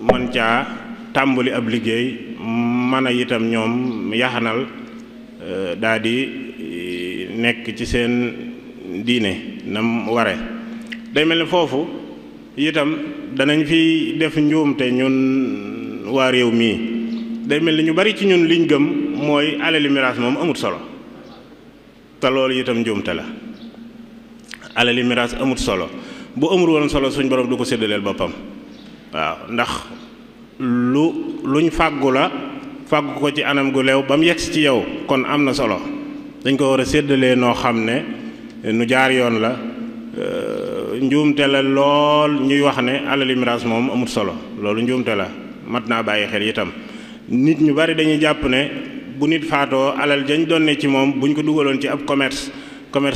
mën caa tàmbali ab liggéey mën a itam ñoom yaxanal daal di nekk ci seen diine nam ware. day mel ni foofu itam danañ fi def njuumte ñun waa réew mii. day mel ni ñu bari ci ñun liñ gëm mooy alali miraas moom amut solo te loolu itam njuumte la. alali miraas amut solo bu amul woon solo suñ borom du ko séddaleel boppam. waaw ndax luñ fàggu la fàggu ko ci anam gu leew ba mu yegsi ci yow kon am na solo dañ ko war a séddalee noo xam ne nu jaar yoon la. njuumte la lool ñuy wax ne alali miraas moom amut solo loolu njuumte la mat naa bàyyi xel itam. nit ñu bari dañuy jàpp ne bu nit faatoo alal jañ doon ne ci moom buñ ko dugaloon ci ab commerce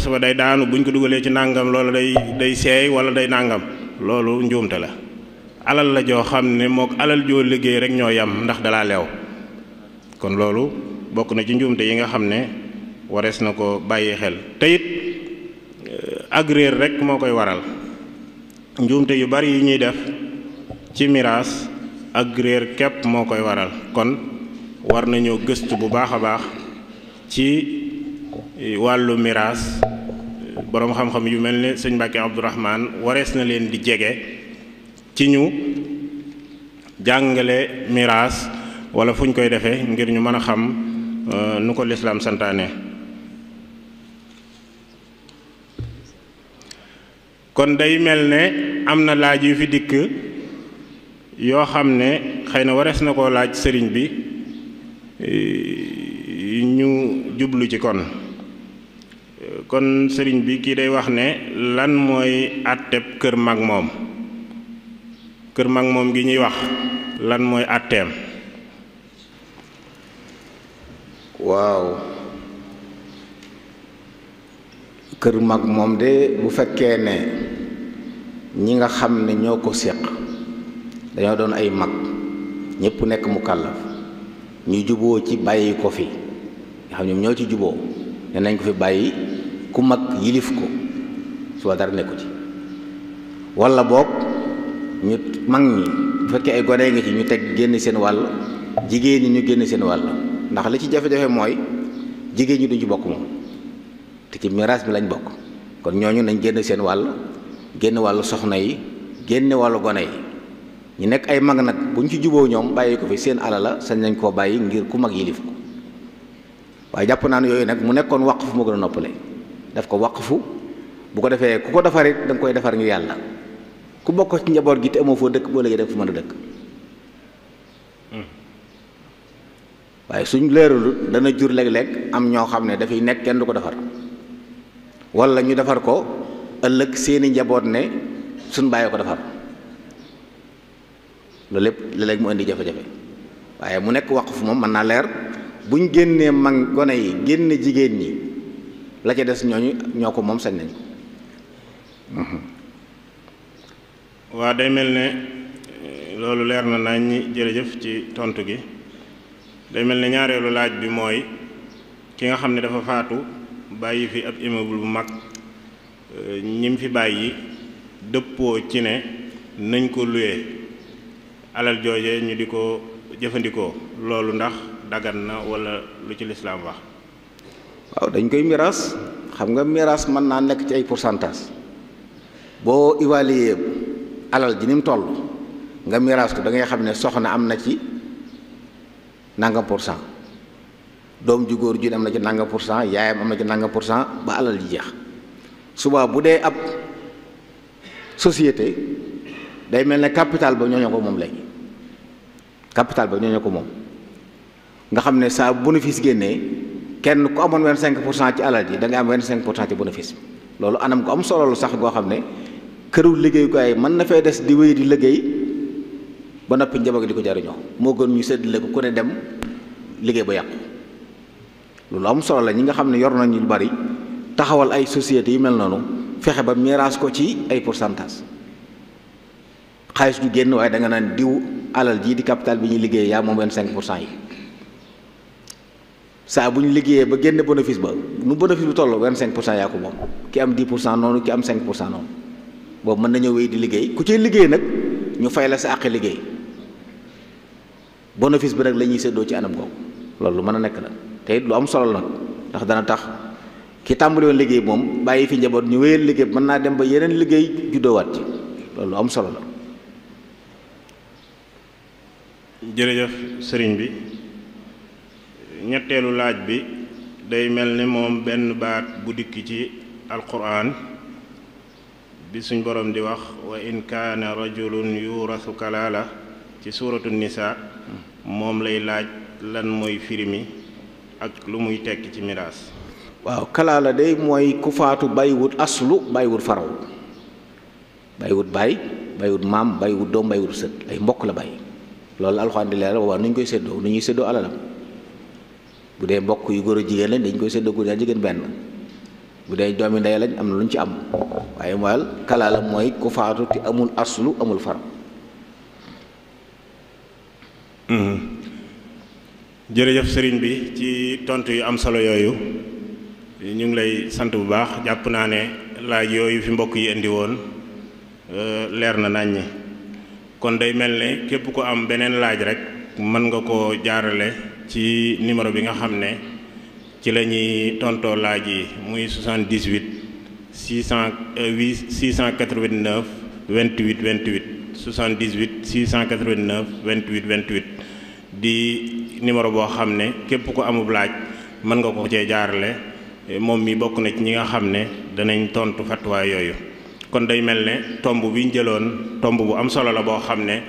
ba day daanu buñ ko dugalee ci nàngam loolu day seey wala day nàngam loolu njuumte la. alal la joo xam ne mook alal joo liggéey rek ñoo yam ndax dalaa leew. kon loolu bokk na ci njuumte yi nga xam ne warees na ko bàyyi xel. te it ak réer rek moo koy waral. njuumte yu bari yi ñuy def ci miraas ak réer képp moo koy waral. kon war nañoo gëstu bu baax a baax ci wàllu miraas. boroom xam-xam yu mel ne sëñ Mbàkke Abdourahman warees na leen di jege ci ñu jàngale miraas wala fu ñu koy defee ngir ñu mën a xam nu ko lislaam santaane. kon day mel ne am na laaj yu fi dikk yoo xam ne xëy na warees na koo laaj sëriñ bi ñu jublu ci. kon kon sëriñ bi kii day wax ne lan mooy àtteb kër mag moom kër mag moom gi ñuy wax lan mooy àtteem. waaw kër mag moom de bu fekkee ne ñi nga xam ne ñoo ko séq dañoo doon ay mag ñépp nekk mu kàllaf ñu juboo ci bàyyi ko fi nga xam ñoom ñoo ci juboo ne nañ ko fi bàyyi ku mag yilif ko suba dara nekku ci walla boog ñu mag ñi bu fekkee ay gone nga ci ñu teg génn seen wàll jigéen ñi ñu génn seen wàll ndax li ci jafe-jafe mooy jigéen ñi duñ ci bokk moom te ci miraas mi lañ bokk kon ñooñu nañ génn seen wàll génn wàllu soxna yi génn wàllu gone yi ñu nekk ay mag nag buñ ci juboo ñoom bàyyi ko fi seen alala sañ nañ koo bàyyi ngir ku mag yilif ko waaye jàpp naa ne yooyu nag mu nekkoon waqfu moo gën a noppale daf ko waqfu bu ko defee ku ko defarit da nga koy defar ngir yàlla ku bokk ci njaboot gi te amoo foo dëkk boo léegi def fu mën a dëkk waaye suñ leerul dana jur léeg-léeg am ñoo xam ne dafay nekk kenn du ko defar wala ñu defar ko ëllëg seeni njaboot ne suñ bàyyi ko defar loolu lépp léeg-léeg mu indi jafe-jafe waaye mu nekk waqfu moom mën naa leer buñ génnee mag gone yi génne jigéen ñi la ca des ñooñu ñoo ko moom sañ nañ ko. waa day mel ne loolu leer na nañ ñi jërëjëf ci tontu gi day mel ne ñaareelu laaj bi mooy ki nga xam ne dafa faatu bàyyi fi ab immeuble bu mag ñim fi bàyyi dëppoo ci ne nañ ko luye alal jooje ñu di ko jëfandikoo loolu ndax dagan na wala lu ci lislaam wax. waaw dañ koy miraas xam nga miraas mën naa nekk ci ay pourcentage boo évaluer alal ji ni mu toll nga miraas ko da ngay xam ne soxna am na ci nangam pour cent doom ju góor ju am na ci nangam pour cent yaayam am na ci nangam pour cent ba alal ji jeex suba bu dee ab société day mel ne capital ba ñooñu ko moom léegi capital ba ñooñu ko moom nga xam ne saa bénéfice génnee kenn ku amoon 25% ci alal ji da nga am 25% ci bénéfice loolu anam ko am solo lu sax goo xam ne këru liggéeyukaay mën na fay des di wéy di liggéey ba noppi njaboot di ko jariñoo moo gën ñu séddale ko ku ne dem liggéey ba yàqu loolu am solo la ñi nga xam ne yor nañu lu bari taxawal ay sociétés yu mel noonu fexe ba miraas ko ci ay pourcentage xaalis du génn waaye da nga naan diw alal jii di capital bi ñuy liggéey yaa moom 25% yi saa bu ñu liggéeyee ba génn bénéfice ba nu bénéfice bu toll 25% yaa ko moom ki am 10% noonu ki am 5% noonu boobu mën nañoo wéy di liggéey ku ci liggéey nag ñu fay la sa àq liggéey bénéfice bi nag la ñuy séddoo ci anam googu loolu lu mën a nekk la te it lu am solo la nag ndax dana tax ki tàmbali woon liggéey moom bàyyi fi njaboot ñu wéyal liggéey mën naa dem ba yeneen liggéey juddoowaat ci loolu lu am solo la. jërëjëf sëriñ bi ñetteelu laaj bi day mel ni moom benn baat bu dikk ci alquran bi suñ borom di wax wa in kaana rajulun yuurasu kalaala ci suuratu nisa moom lay laaj lan mooy firimi ak lu muy tekki ci miraas. waaw kalaala day mooy ku faatu bàyyiwut aslu bàyyiwut faraw bàyyiwut baay bàyyiwut maam bàyyiwut doom bàyyiwut sët ay mbokk la bàyyi loolu alxuraan di leeral waaw nu ñu koy séddoo nu ñuy séddoo alalam bu dee mbokk yu góor a jigéen lañ dañ koy séddoo góor a jigéen benn bu dee doomi ndey lañ am na lu ñu ci am waaye mooy kalaala mooy ku faatu te amul aslu amul faraw. jërëjëf sëriñ bi ci tontu yu am solo yooyu ñu ngi lay sant bu baax jàpp naa ne laaj yooyu fi mbokk yi indi woon leer na naññi kon day mel ne képp ko am beneen laaj rek mën nga koo jaarale ci numéro bi nga xam ne ci la ñuy tontoo laaj yi muy 78 689 28 28 78 689 28 28 di numéro boo xam ne képp ko amub laaj mën nga ko cee jaarale moom mi bokk na ci ñi nga xam ne danañ tontu fatwa yooyu kon day mel ne tomb bi ñu jëloon tomb bu am solo la boo xam ne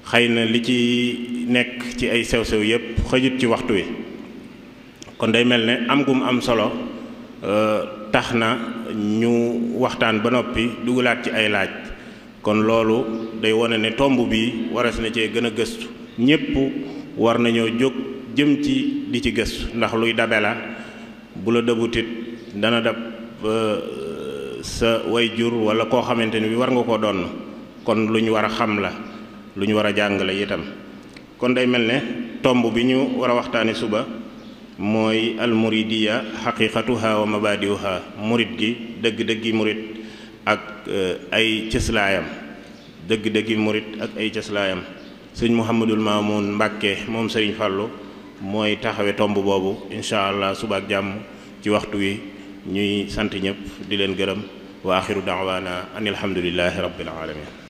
xëy na li ci nekk ci ay sew-sew yépp xëjut ci waxtu wi kon day mel ne am gum am solo tax na ñu waxtaan ba noppi dugalaat ci ay laaj kon loolu day wone ne tomb bi waras na cee gën a gëstu ñépp war nañoo jóg jëm ci di ci gëstu ndax luy dabe la bu la dëbutit dana dab sa way jur wala koo xamante ni bi war nga koo doon kon lu ñu war a xam la lu ñu war a jàngale itam kon day mel ne tomb bi ñu war a waxtaani suba mooy almuridiya xaqiqatuha wa mabadiuha murid gi dëgg-dëggi murid ak ay cëslaayam dëgg-dëggi murid ak ay cëslaayam sëñ Mouhamadul Mamoun Mbàkke moom sëriñ Fàllu mooy taxawe tomb boobu incha allah suba ak jàmm ci waxtu wi ñuy sant ñëpp di leen gërëm wa axiru daawaana an alhamdulillahi rabbil alamin